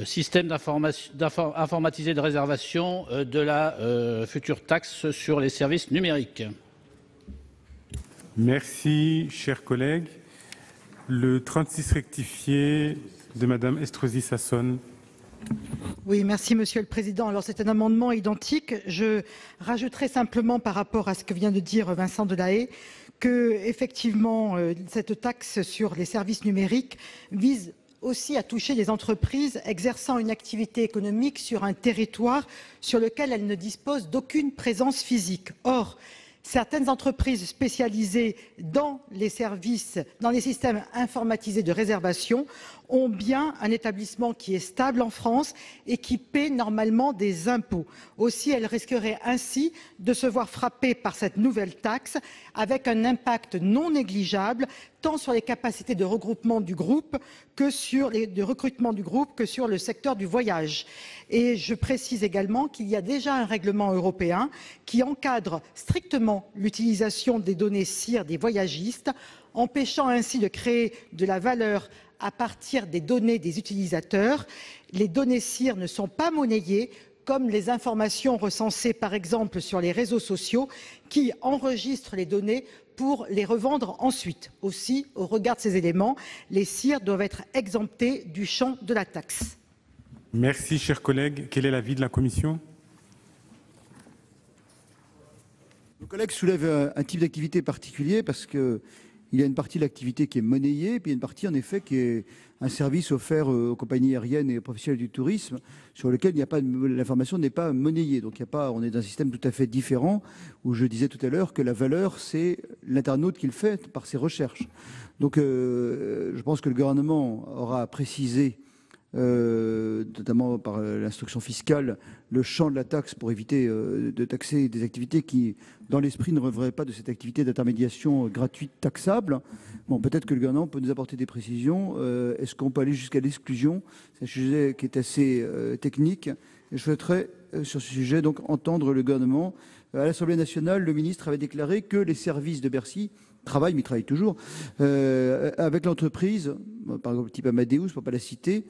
systèmes informatisés de réservation de la future taxe sur les services numériques. Merci, chers collègues. Le 36 rectifié de Madame Estrosi Sassone. Oui, merci Monsieur le Président. Alors c'est un amendement identique. Je rajouterai simplement par rapport à ce que vient de dire Vincent Delahaye que effectivement cette taxe sur les services numériques vise aussi à toucher les entreprises exerçant une activité économique sur un territoire sur lequel elles ne disposent d'aucune présence physique. Or, certaines entreprises spécialisées dans les systèmes informatisés de réservation ont bien un établissement qui est stable en France et qui paie normalement des impôts. Aussi, elles risqueraient ainsi de se voir frappées par cette nouvelle taxe avec un impact non négligeable tant sur les capacités de regroupement du groupe que sur de recrutement du groupe que sur le secteur du voyage. Et je précise également qu'il y a déjà un règlement européen qui encadre strictement l'utilisation des données SIR des voyagistes, empêchant ainsi de créer de la valeur à partir des données des utilisateurs. Les données SIR ne sont pas monnayées comme les informations recensées par exemple sur les réseaux sociaux qui enregistrent les données pour les revendre ensuite. Aussi, au regard de ces éléments, les SIR doivent être exemptés du champ de la taxe. Merci, chers collègues. Quel est l'avis de la Commission ? Nos collègues soulèvent un type d'activité particulier parce qu'il y a une partie de l'activité qui est monnayée, puis il y a une partie en effet qui est un service offert aux compagnies aériennes et aux professionnels du tourisme sur lequel l'information n'est pas monnayée. Donc on est dans un système tout à fait différent où je disais tout à l'heure que la valeur, c'est l'internaute qui le fait par ses recherches. Donc je pense que le gouvernement aura précisé notamment par l'instruction fiscale, le champ de la taxe pour éviter de taxer des activités qui, dans l'esprit, ne relèveraient pas de cette activité d'intermédiation gratuite taxable. Bon, peut-être que le gouvernement peut nous apporter des précisions. Est-ce qu'on peut aller jusqu'à l'exclusion ? C'est un sujet qui est assez technique. Et je souhaiterais, sur ce sujet, donc entendre le gouvernement. À l'Assemblée nationale, le ministre avait déclaré que les services de Bercy travaillent, mais ils travaillent toujours, avec l'entreprise, par exemple type Amadeus, pour ne pas la citer,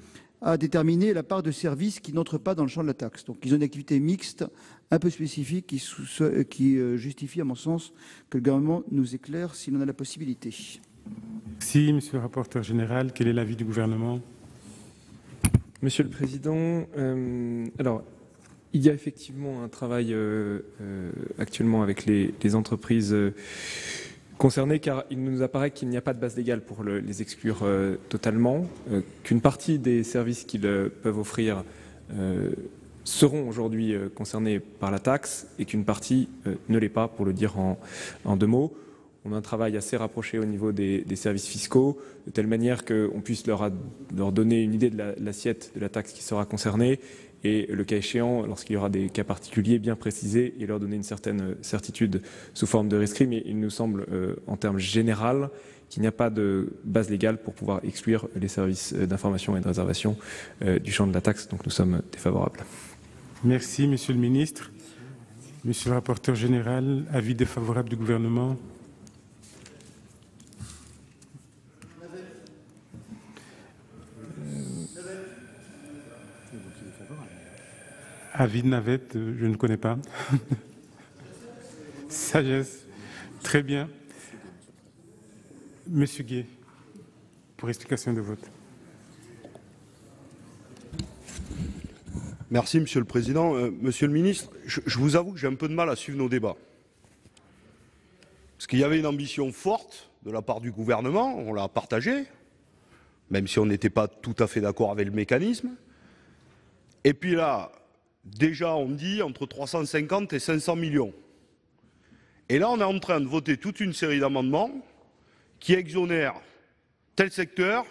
à déterminer la part de services qui n'entrent pas dans le champ de la taxe. Donc ils ont une activité mixte, un peu spécifique, qui justifie, à mon sens, que le gouvernement nous éclaire s'il en a la possibilité. Merci, monsieur le rapporteur général. Quel est l'avis du gouvernement ? Monsieur le Président, alors, il y a effectivement un travail actuellement avec les entreprises concernées, car il nous apparaît qu'il n'y a pas de base légale pour les exclure totalement, qu'une partie des services qu'ils peuvent offrir seront aujourd'hui concernés par la taxe et qu'une partie ne l'est pas, pour le dire en deux mots. On a un travail assez rapproché au niveau des services fiscaux, de telle manière qu'on puisse leur donner une idée de l'assiette de la taxe qui sera concernée et, le cas échéant, lorsqu'il y aura des cas particuliers, bien précisés et leur donner une certaine certitude sous forme de rescrit. Mais il nous semble, en termes généraux, qu'il n'y a pas de base légale pour pouvoir exclure les services d'information et de réservation du champ de la taxe. Donc nous sommes défavorables. Merci, monsieur le ministre. Monsieur le rapporteur général, avis défavorable du gouvernement. Avis de navette, je ne connais pas. Sagesse. Très bien. Monsieur Gué, pour explication de vote. Merci, Monsieur le Président. Monsieur le Ministre, je vous avoue que j'ai un peu de mal à suivre nos débats. Parce qu'il y avait une ambition forte de la part du gouvernement, on l'a partagée, même si on n'était pas tout à fait d'accord avec le mécanisme. Et puis là, déjà, on dit entre 350 et 500 millions. Et là, on est en train de voter toute une série d'amendements qui exonèrent tel secteur,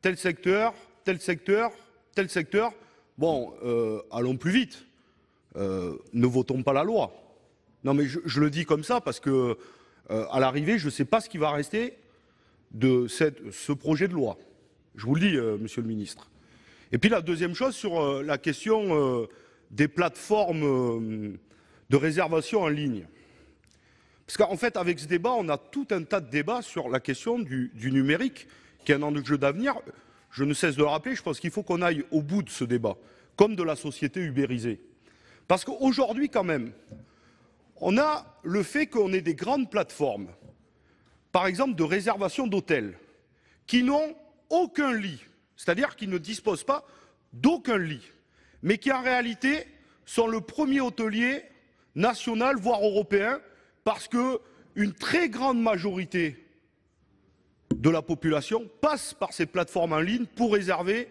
tel secteur, tel secteur, tel secteur. Bon, allons plus vite. Ne votons pas la loi. Non, mais je le dis comme ça parce que, à l'arrivée, je ne sais pas ce qui va rester de ce projet de loi. Je vous le dis, Monsieur le Ministre. Et puis la deuxième chose sur la question des plateformes de réservation en ligne. Parce qu'en fait, avec ce débat, on a tout un tas de débats sur la question du numérique, qui est un enjeu d'avenir. Je ne cesse de le rappeler, je pense qu'il faut qu'on aille au bout de ce débat, comme de la société ubérisée. Parce qu'aujourd'hui, quand même, on a le fait qu'on ait des grandes plateformes, par exemple de réservation d'hôtels, qui n'ont aucun lit, c'est-à-dire qui ne disposent pas d'aucun lit, mais qui en réalité sont le premier hôtelier national, voire européen, parce qu'une très grande majorité de la population passe par ces plateformes en ligne pour réserver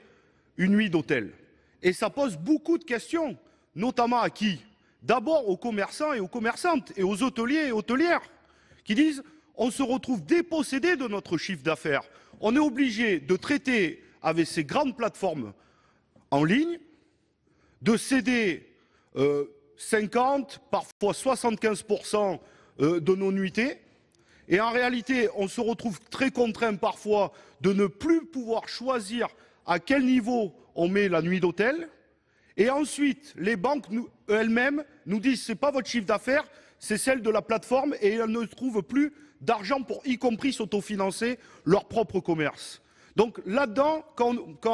une nuit d'hôtel. Et ça pose beaucoup de questions, notamment à qui? D'abord aux commerçants et aux commerçantes et aux hôteliers et hôtelières qui disent on se retrouve dépossédé de notre chiffre d'affaires. On est obligé de traiter avec ces grandes plateformes en ligne, de céder 50, parfois 75% de nos nuitées. Et en réalité, on se retrouve très contraint parfois de ne plus pouvoir choisir à quel niveau on met la nuit d'hôtel. Et ensuite, les banques elles-mêmes nous disent ce n'est pas votre chiffre d'affaires, c'est celle de la plateforme et elles ne trouvent plus d'argent pour y compris s'autofinancer leur propre commerce. Donc là-dedans,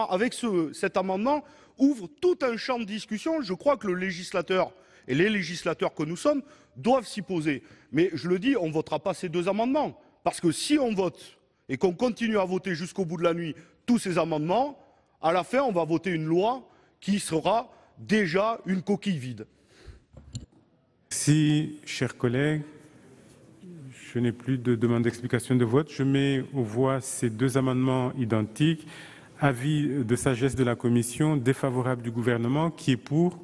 avec cet amendement, ouvre tout un champ de discussion. Je crois que le législateur et les législateurs que nous sommes doivent s'y poser. Mais je le dis, on ne votera pas ces deux amendements. Parce que si on vote et qu'on continue à voter jusqu'au bout de la nuit tous ces amendements, à la fin, on va voter une loi qui sera déjà une coquille vide. Merci, chers collègues. Je n'ai plus de demande d'explication de vote. Je mets aux voix ces deux amendements identiques. Avis de sagesse de la commission, défavorable du gouvernement. Qui est pour?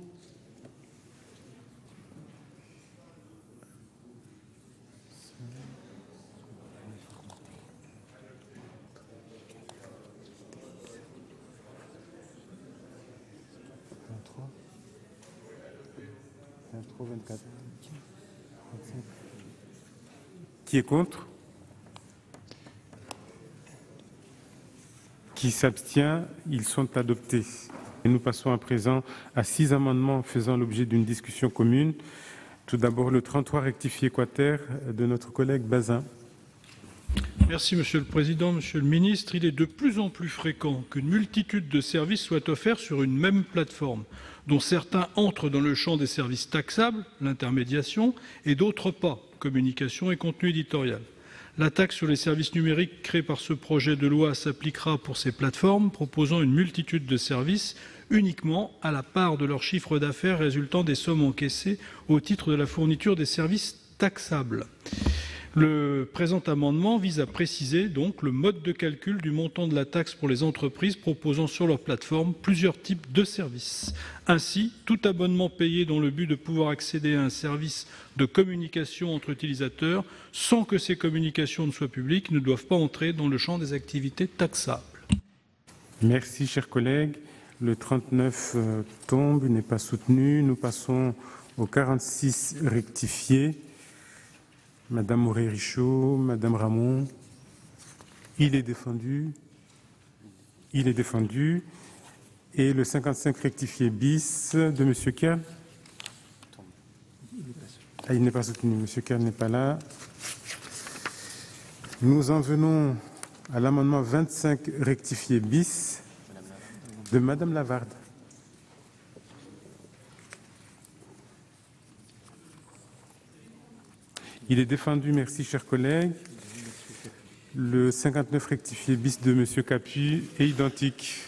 Qui est contre? Qui s'abstient? Ils sont adoptés. Et nous passons à présent à 6 amendements faisant l'objet d'une discussion commune. Tout d'abord, le 33 rectifié quater de notre collègue Bazin. Merci Monsieur le Président, Monsieur le Ministre. Il est de plus en plus fréquent qu'une multitude de services soient offerts sur une même plateforme, dont certains entrent dans le champ des services taxables, l'intermédiation, et d'autres pas, communication et contenu éditorial. La taxe sur les services numériques créée par ce projet de loi s'appliquera pour ces plateformes proposant une multitude de services uniquement à la part de leur chiffre d'affaires résultant des sommes encaissées au titre de la fourniture des services taxables. Le présent amendement vise à préciser donc le mode de calcul du montant de la taxe pour les entreprises proposant sur leur plateforme plusieurs types de services. Ainsi, tout abonnement payé dans le but de pouvoir accéder à un service de communication entre utilisateurs sans que ces communications ne soient publiques ne doivent pas entrer dans le champ des activités taxables. Merci, chers collègues. Le 39 tombe, il n'est pas soutenu. Nous passons au 46 rectifié. Madame Morey-Richaud, Madame Ramon, il est défendu. Il est défendu. Et le 55 rectifié bis de Monsieur Kern. Ah, il n'est pas soutenu. Monsieur Kern n'est pas là. Nous en venons à l'amendement 25 rectifié bis de Madame Lavarde. Il est défendu, merci chers collègues. Le 59 rectifié bis de Monsieur Capuy est identique.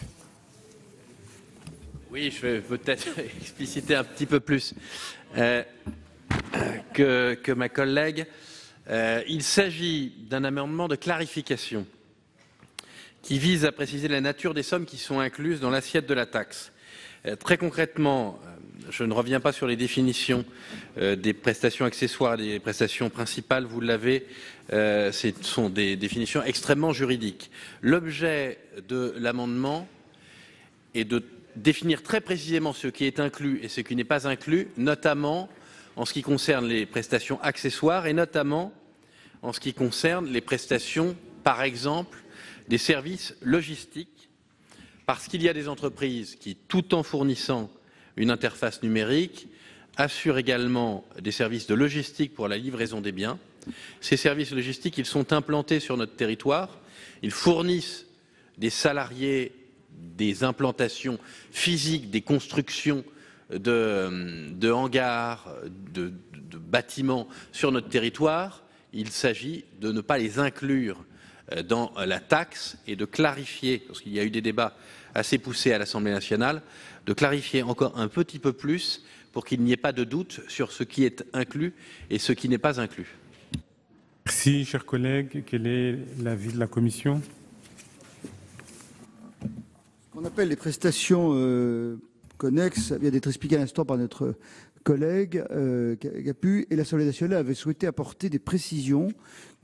Oui, je vais peut-être expliciter un petit peu plus que ma collègue. Il s'agit d'un amendement de clarification qui vise à préciser la nature des sommes qui sont incluses dans l'assiette de la taxe. Très concrètement, je ne reviens pas sur les définitions des prestations accessoires et des prestations principales, vous l'avez, ce sont des définitions extrêmement juridiques. L'objet de l'amendement est de définir très précisément ce qui est inclus et ce qui n'est pas inclus, notamment en ce qui concerne les prestations accessoires et notamment en ce qui concerne les prestations, par exemple, des services logistiques, parce qu'il y a des entreprises qui, tout en fournissant une interface numérique, assurent également des services de logistique pour la livraison des biens. Ces services logistiques, ils sont implantés sur notre territoire, ils fournissent des salariés, des implantations physiques, des constructions de hangars, de bâtiments sur notre territoire. Il s'agit de ne pas les inclure dans la taxe et de clarifier, parce qu'il y a eu des débats assez poussés à l'Assemblée nationale, de clarifier encore un petit peu plus pour qu'il n'y ait pas de doute sur ce qui est inclus et ce qui n'est pas inclus. Merci, chers collègues. Quel est l'avis de la Commission ? Ce qu'on appelle les prestations connexes vient d'être expliqué à l'instant par notre collègue Capu, et l'Assemblée nationale avait souhaité apporter des précisions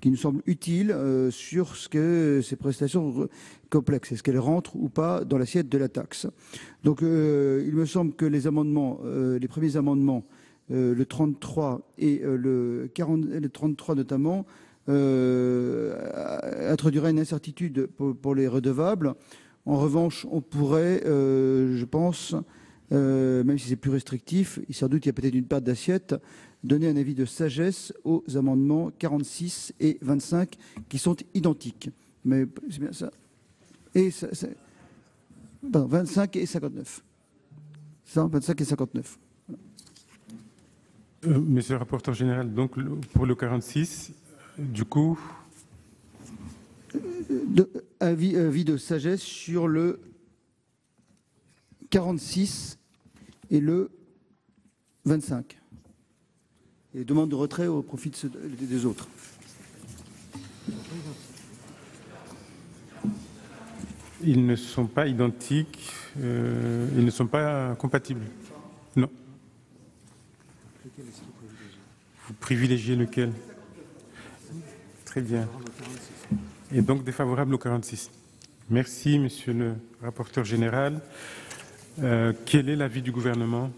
qui nous semblent utiles sur ce que ces prestations complexes, est-ce qu'elles rentrent ou pas dans l'assiette de la taxe. Donc il me semble que les amendements, les premiers amendements, le 33 et le 33 notamment, introduiraient une incertitude pour les redevables. En revanche, on pourrait, je pense, même si c'est plus restrictif, sans doute il y a peut-être une part d'assiette, donner un avis de sagesse aux amendements 46 et 25 qui sont identiques. Mais c'est bien ça. Et pardon, 25 et 59. 25 et 59. Monsieur le rapporteur général, donc pour le 46, du coup... Avis de sagesse sur le 46 et le 25. Et demande de retrait au profit des autres. Ils ne sont pas identiques, ils ne sont pas compatibles. Non. Vous privilégiez lequel? Très bien. Et donc défavorable au 46. Merci, monsieur le rapporteur général. Quel est l'avis du gouvernement?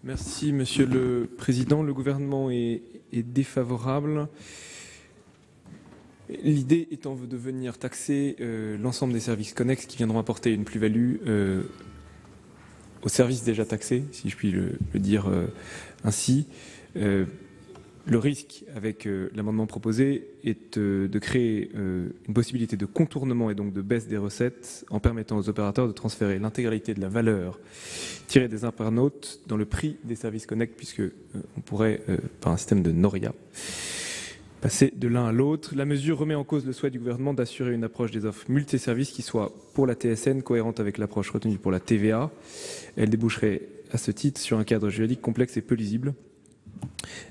Merci, monsieur le président. Le gouvernement est défavorable. L'idée étant de venir taxer l'ensemble des services connexes qui viendront apporter une plus-value aux services déjà taxés, si je puis le dire ainsi. Le risque avec l'amendement proposé est de créer une possibilité de contournement et donc de baisse des recettes en permettant aux opérateurs de transférer l'intégralité de la valeur tirée des internautes dans le prix des services connect, puisque on pourrait, par un système de Noria, passer de l'un à l'autre. La mesure remet en cause le souhait du gouvernement d'assurer une approche des offres multiservices qui soit, pour la TSN, cohérente avec l'approche retenue pour la TVA. Elle déboucherait à ce titre sur un cadre juridique complexe et peu lisible.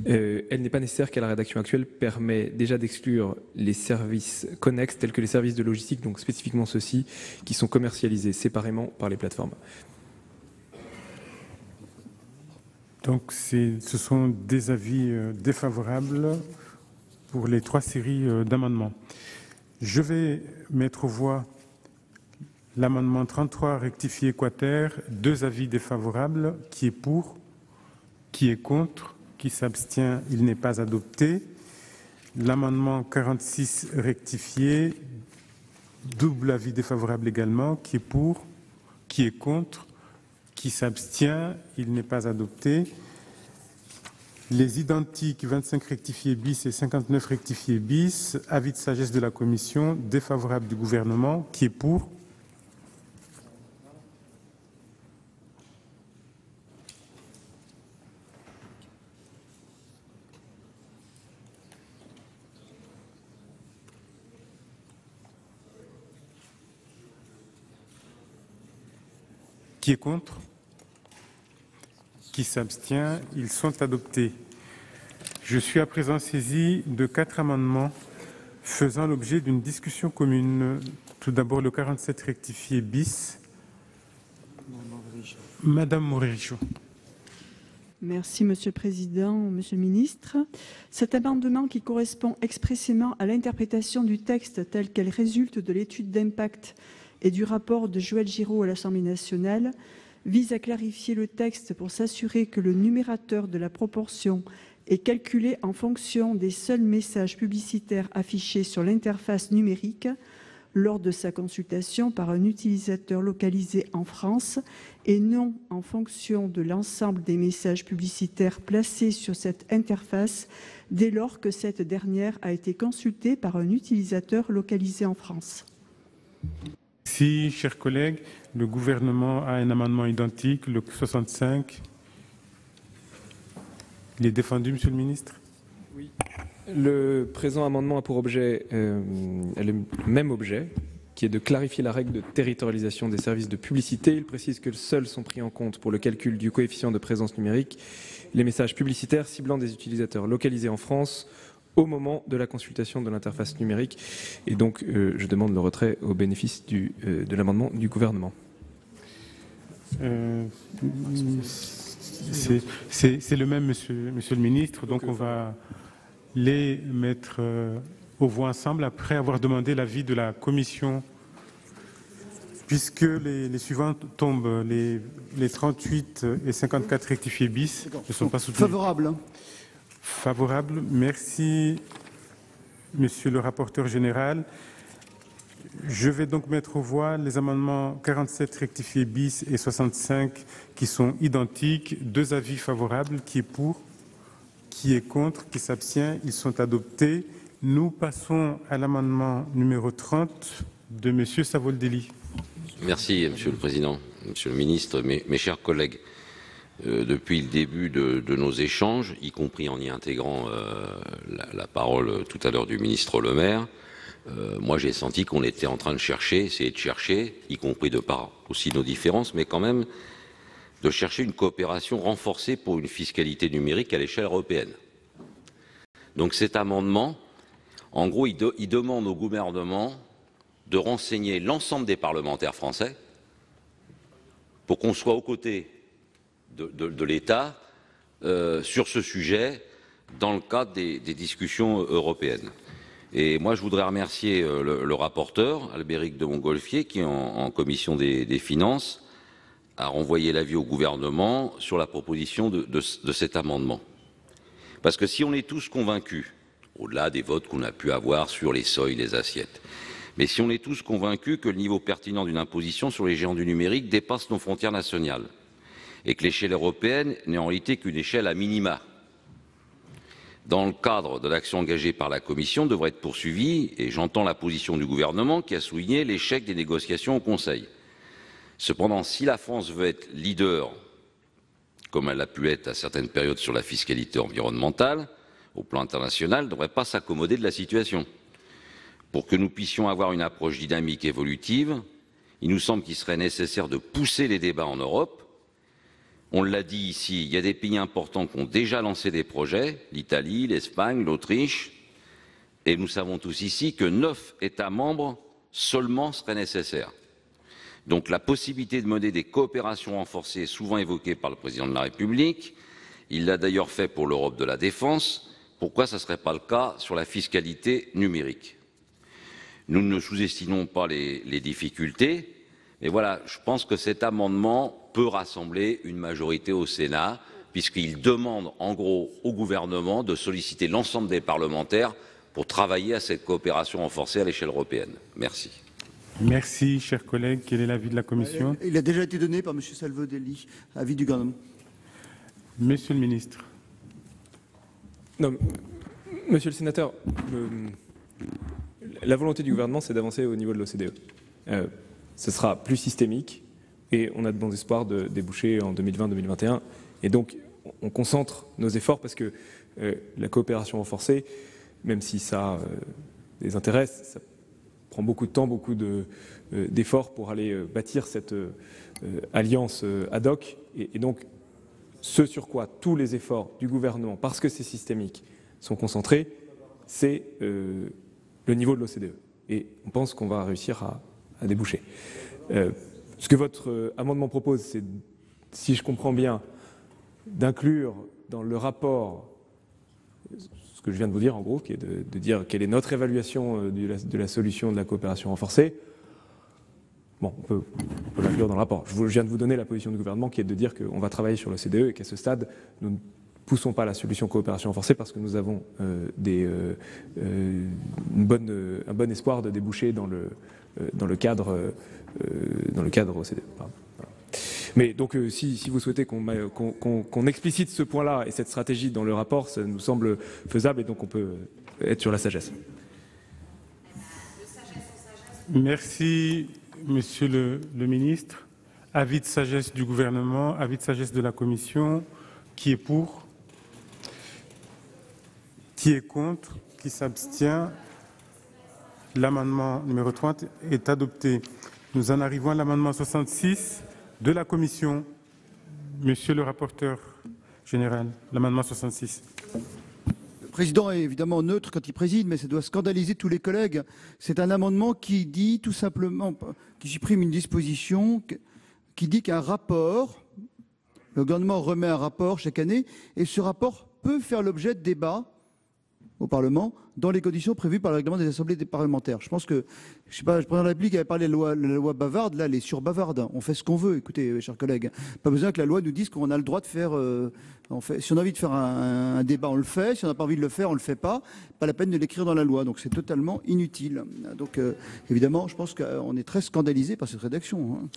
Elle n'est pas nécessaire car la rédaction actuelle permet déjà d'exclure les services connexes tels que les services de logistique, donc spécifiquement ceux-ci, qui sont commercialisés séparément par les plateformes. Donc ce sont des avis défavorables pour les trois séries d'amendements. Je vais mettre aux voix l'amendement 33 rectifié quater, deux avis défavorables, qui est pour, qui est contre, qui s'abstient, il n'est pas adopté. L'amendement 46 rectifié, double avis défavorable également, qui est pour, qui est contre, qui s'abstient, il n'est pas adopté. Les identiques 25 rectifié bis et 59 rectifié bis, avis de sagesse de la commission, défavorable du gouvernement, qui est pour, qui est contre, qui s'abstient, ils sont adoptés. Je suis à présent saisi de 4 amendements faisant l'objet d'une discussion commune. Tout d'abord le 47 rectifié bis. Madame Morerichou. Merci, Monsieur le Président, Monsieur le Ministre. Cet amendement, qui correspond expressément à l'interprétation du texte tel qu'elle résulte de l'étude d'impact et du rapport de Joël Giraud à l'Assemblée nationale, vise à clarifier le texte pour s'assurer que le numérateur de la proportion est calculé en fonction des seuls messages publicitaires affichés sur l'interface numérique lors de sa consultation par un utilisateur localisé en France et non en fonction de l'ensemble des messages publicitaires placés sur cette interface dès lors que cette dernière a été consultée par un utilisateur localisé en France. Merci, chers collègues. Le gouvernement a un amendement identique, le 65. Il est défendu, Monsieur le Ministre? Oui. Le présent amendement a pour objet le même objet, qui est de clarifier la règle de territorialisation des services de publicité. Il précise que seuls sont pris en compte pour le calcul du coefficient de présence numérique les messages publicitaires ciblant des utilisateurs localisés en France au moment de la consultation de l'interface numérique. Et donc, je demande le retrait au bénéfice de l'amendement du gouvernement. C'est le même, monsieur le ministre. Donc, on va les mettre aux voix ensemble après avoir demandé l'avis de la commission. Puisque les suivants tombent, les 38 et 54 rectifiés bis ne sont pas soutenus. Favorable. Favorable. Merci, monsieur le rapporteur général. Je vais donc mettre aux voix les amendements 47 rectifiés bis et 65 qui sont identiques. 2 avis favorables. Qui est pour? Qui est contre? Qui s'abstient? Ils sont adoptés. Nous passons à l'amendement numéro 30 de monsieur Savoldelli. Merci, Monsieur le Président, Monsieur le Ministre, mes chers collègues. Depuis le début de nos échanges, y compris en y intégrant la parole tout à l'heure du ministre Le Maire, moi j'ai senti qu'on était en train de essayer de chercher, y compris de par aussi nos différences, mais quand même de chercher une coopération renforcée pour une fiscalité numérique à l'échelle européenne. Donc cet amendement, en gros, il demande au gouvernement de renseigner l'ensemble des parlementaires français pour qu'on soit aux côtés de l'État sur ce sujet dans le cadre des discussions européennes. Et moi, je voudrais remercier le rapporteur, Albéric de Montgolfier, qui, en commission des finances, a renvoyé l'avis au gouvernement sur la proposition de cet amendement. Parce que si on est tous convaincus, au-delà des votes qu'on a pu avoir sur les seuils, les assiettes, mais si on est tous convaincus que le niveau pertinent d'une imposition sur les géants du numérique dépasse nos frontières nationales et que l'échelle européenne n'est en réalité qu'une échelle à minima, dans le cadre de l'action engagée par la Commission devrait être poursuivie, et j'entends la position du gouvernement qui a souligné l'échec des négociations au Conseil. Cependant, si la France veut être leader, comme elle a pu être à certaines périodes sur la fiscalité environnementale, au plan international, elle ne devrait pas s'accommoder de la situation. Pour que nous puissions avoir une approche dynamique et évolutive, il nous semble qu'il serait nécessaire de pousser les débats en Europe. On l'a dit ici, il y a des pays importants qui ont déjà lancé des projets, l'Italie, l'Espagne, l'Autriche, et nous savons tous ici que 9 États membres seulement seraient nécessaires. Donc la possibilité de mener des coopérations renforcées est souvent évoquée par le Président de la République. Il l'a d'ailleurs fait pour l'Europe de la défense. Pourquoi ça ne serait pas le cas sur la fiscalité numérique? Nous ne sous-estimons pas les difficultés, mais voilà, je pense que cet amendement peut rassembler une majorité au Sénat, puisqu'il demande en gros au gouvernement de solliciter l'ensemble des parlementaires pour travailler à cette coopération renforcée à l'échelle européenne. Merci. Merci, chers collègues. Quel est l'avis de la Commission? Il a déjà été donné par M. Savoldelli. Avis du gouvernement. Monsieur le ministre. Non, monsieur le sénateur, la volonté du gouvernement, c'est d'avancer au niveau de l'OCDE. Ce sera plus systémique et on a de bons espoirs de déboucher en 2020-2021. Et donc, on concentre nos efforts parce que la coopération renforcée, même si ça les intéresse, ça prend beaucoup de temps, beaucoup d'efforts pour aller bâtir cette alliance ad hoc. Et donc, ce sur quoi tous les efforts du gouvernement, parce que c'est systémique, sont concentrés, c'est le niveau de l'OCDE. Et on pense qu'on va réussir à déboucher. Ce que votre amendement propose, c'est, si je comprends bien, d'inclure dans le rapport ce que je viens de vous dire, en gros, qui est de dire quelle est notre évaluation de la solution de la coopération renforcée. Bon, on peut l'inclure dans le rapport. Je viens de vous donner la position du gouvernement qui est de dire qu'on va travailler sur l'OCDE et qu'à ce stade, nous ne poussons pas la solution coopération renforcée parce que nous avons un bon espoir de déboucher dans le cadre OCDE. Pardon. Voilà. Mais donc, si vous souhaitez qu'on explicite ce point-là et cette stratégie dans le rapport, ça nous semble faisable et donc on peut être sur la sagesse. Merci, monsieur le ministre. Avis de sagesse du gouvernement, avis de sagesse de la commission. Qui est pour? Qui est contre? Qui s'abstient? L'amendement numéro 30 est adopté. Nous en arrivons à l'amendement 66 de la Commission. Monsieur le rapporteur général, l'amendement 66. Le président est évidemment neutre quand il préside, mais ça doit scandaliser tous les collègues. C'est un amendement qui dit tout simplement, qui supprime une disposition qui dit qu'un rapport, le gouvernement remet un rapport chaque année, et ce rapport peut faire l'objet de débats au Parlement dans les conditions prévues par le règlement des assemblées des parlementaires. Je pense que, je sais pas, le président de la République avait parlé de la loi bavarde, là, elle est surbavarde. On fait ce qu'on veut, écoutez, chers collègues. Pas besoin que la loi nous dise qu'on a le droit de faire... si on a envie de faire un débat, on le fait. Si on n'a pas envie de le faire, on ne le fait pas. Pas la peine de l'écrire dans la loi. Donc c'est totalement inutile. Donc évidemment, je pense qu'on est très scandalisé par cette rédaction. Hein.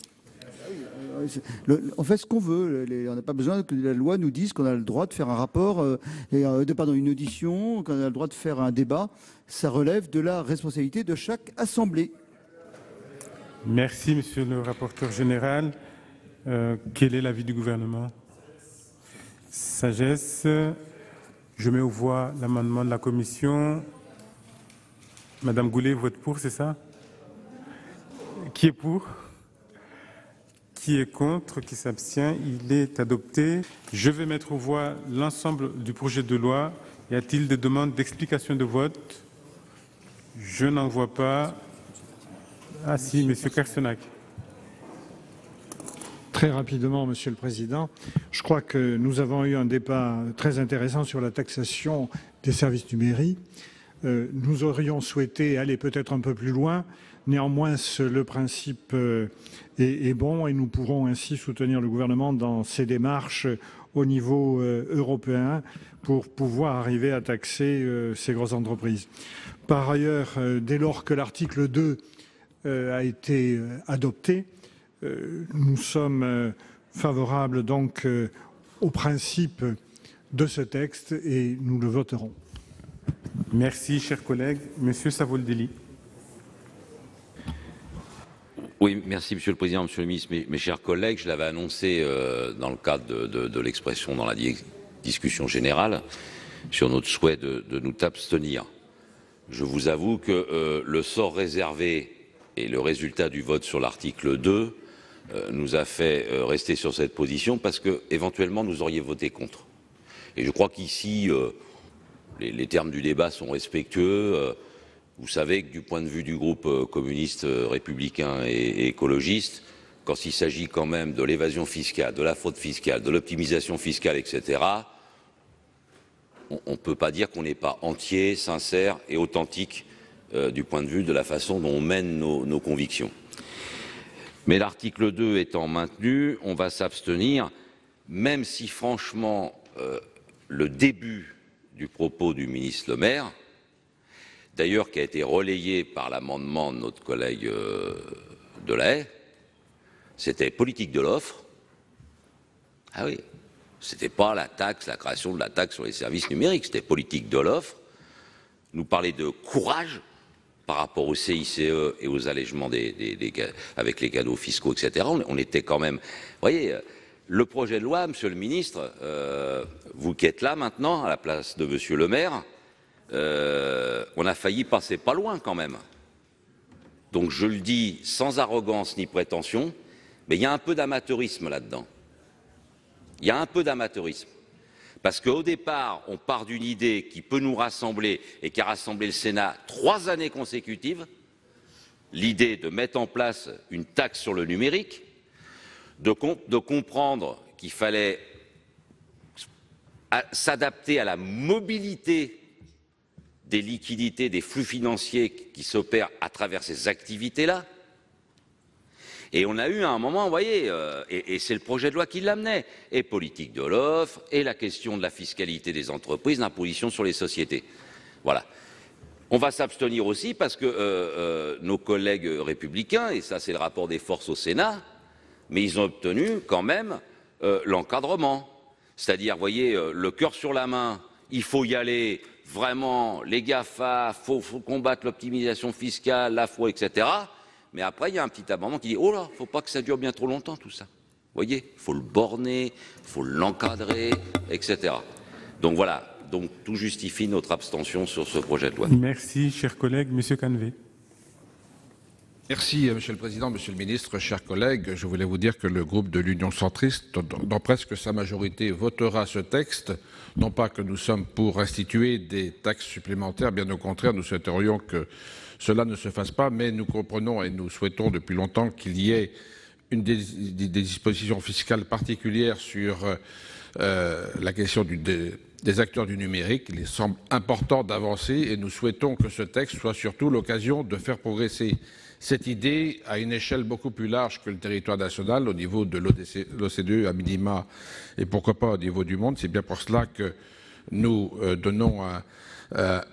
On fait ce qu'on veut. On n'a pas besoin que la loi nous dise qu'on a le droit de faire un rapport, une audition, qu'on a le droit de faire un débat. Ça relève de la responsabilité de chaque assemblée. Merci, monsieur le rapporteur général. Quel est l'avis du gouvernement? Sagesse. Je mets aux voix l'amendement de la commission. Madame Goulet vote pour, c'est ça? Qui est pour? Qui est contre? Qui s'abstient? Il est adopté. Je vais mettre aux voix l'ensemble du projet de loi. Y a-t-il des demandes d'explication de vote? Je n'en vois pas. Ah si, monsieur Kersenac. Très rapidement, Monsieur le Président, je crois que nous avons eu un débat très intéressant sur la taxation des services numériques. Nous aurions souhaité aller peut-être un peu plus loin. Néanmoins, le principe est bon et nous pourrons ainsi soutenir le gouvernement dans ses démarches au niveau européen pour pouvoir arriver à taxer ces grosses entreprises. Par ailleurs, dès lors que l'article 2 a été adopté, nous sommes favorables donc au principe de ce texte et nous le voterons. Merci, chers collègues. Monsieur Savoldelli. Oui, merci Monsieur le Président, Monsieur le Ministre, mes chers collègues. Je l'avais annoncé dans le cadre de l'expression dans la discussion générale sur notre souhait de nous abstenir. Je vous avoue que le sort réservé et le résultat du vote sur l'article 2 nous a fait rester sur cette position parce que éventuellement nous auriez voté contre. Et je crois qu'ici les termes du débat sont respectueux. Vous savez que du point de vue du groupe communiste républicain et écologiste, quand il s'agit quand même de l'évasion fiscale, de la fraude fiscale, de l'optimisation fiscale, etc., on ne peut pas dire qu'on n'est pas entier, sincère et authentique du point de vue de la façon dont on mène nos convictions. Mais l'article 2 étant maintenu, on va s'abstenir, même si franchement le début du propos du ministre Le Maire, d'ailleurs qui a été relayé par l'amendement de notre collègue Delahaye, c'était politique de l'offre. Ah oui, c'était pas la création de la taxe sur les services numériques, c'était politique de l'offre. Nous parler de courage par rapport au CICE et aux allègements avec les cadeaux fiscaux, etc. On était quand même... Vous voyez, le projet de loi, Monsieur le Ministre, vous qui êtes là maintenant, à la place de Monsieur le Maire, on a failli passer pas loin quand même. Donc je le dis sans arrogance ni prétention, mais il y a un peu d'amateurisme là-dedans. Il y a un peu d'amateurisme. Parce qu'au départ, on part d'une idée qui peut nous rassembler et qui a rassemblé le Sénat 3 années consécutives, l'idée de mettre en place une taxe sur le numérique, de comprendre qu'il fallait s'adapter à la mobilité des liquidités, des flux financiers qui s'opèrent à travers ces activités-là. Et on a eu à un moment, vous voyez, et c'est le projet de loi qui l'amenait, et politique de l'offre, et la question de la fiscalité des entreprises, l'imposition sur les sociétés. Voilà. On va s'abstenir aussi parce que nos collègues républicains, et ça c'est le rapport des forces au Sénat, mais ils ont obtenu quand même l'encadrement. C'est-à-dire, vous voyez, le cœur sur la main, il faut y aller, vraiment, les GAFA, faut combattre l'optimisation fiscale, la fraude, etc. Mais après, il y a un petit amendement qui dit « Oh là, faut pas que ça dure bien trop longtemps, tout ça. » Vous voyez, il faut le borner, il faut l'encadrer, etc. Donc voilà, donc tout justifie notre abstention sur ce projet de loi. Merci, cher collègue. Monsieur Canvet. Merci, Monsieur le Président, Monsieur le Ministre, chers collègues. Je voulais vous dire que le groupe de l'Union centriste, dans presque sa majorité, votera ce texte. Non pas que nous sommes pour instituer des taxes supplémentaires, bien au contraire, nous souhaiterions que cela ne se fasse pas, mais nous comprenons et nous souhaitons depuis longtemps qu'il y ait des dispositions fiscales particulières sur la question des acteurs du numérique. Il semble important d'avancer et nous souhaitons que ce texte soit surtout l'occasion de faire progresser cette idée à une échelle beaucoup plus large que le territoire national, au niveau de l'OCDE à minima et pourquoi pas au niveau du monde. C'est bien pour cela que nous donnons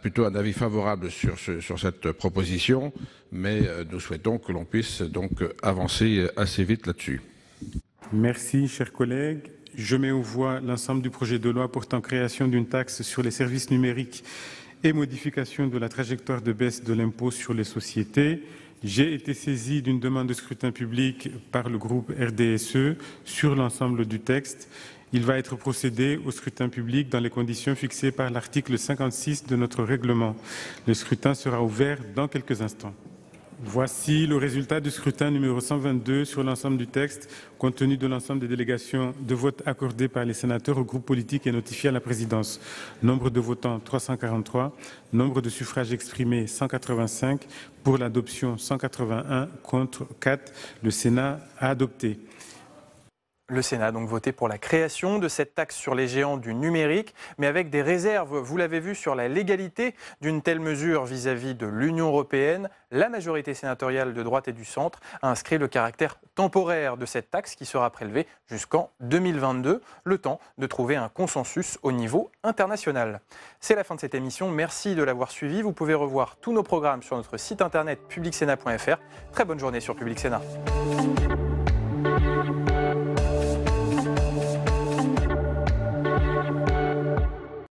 plutôt un avis favorable sur cette proposition, mais nous souhaitons que l'on puisse donc avancer assez vite là-dessus. Merci, chers collègues. Je mets aux voix l'ensemble du projet de loi portant création d'une taxe sur les services numériques et modification de la trajectoire de baisse de l'impôt sur les sociétés. J'ai été saisi d'une demande de scrutin public par le groupe RDSE sur l'ensemble du texte. Il va être procédé au scrutin public dans les conditions fixées par l'article 56 de notre règlement. Le scrutin sera ouvert dans quelques instants. Voici le résultat du scrutin numéro 122 sur l'ensemble du texte, compte tenu de l'ensemble des délégations de vote accordées par les sénateurs aux groupes politiques et notifiées à la présidence. Nombre de votants 343, nombre de suffrages exprimés 185, pour l'adoption 181, contre 4. Le Sénat a adopté. Le Sénat a donc voté pour la création de cette taxe sur les géants du numérique, mais avec des réserves, vous l'avez vu, sur la légalité d'une telle mesure vis-à-vis de l'Union européenne. La majorité sénatoriale de droite et du centre a inscrit le caractère temporaire de cette taxe qui sera prélevée jusqu'en 2022, le temps de trouver un consensus au niveau international. C'est la fin de cette émission, merci de l'avoir suivi. Vous pouvez revoir tous nos programmes sur notre site internet publicsénat.fr. Très bonne journée sur Public Sénat.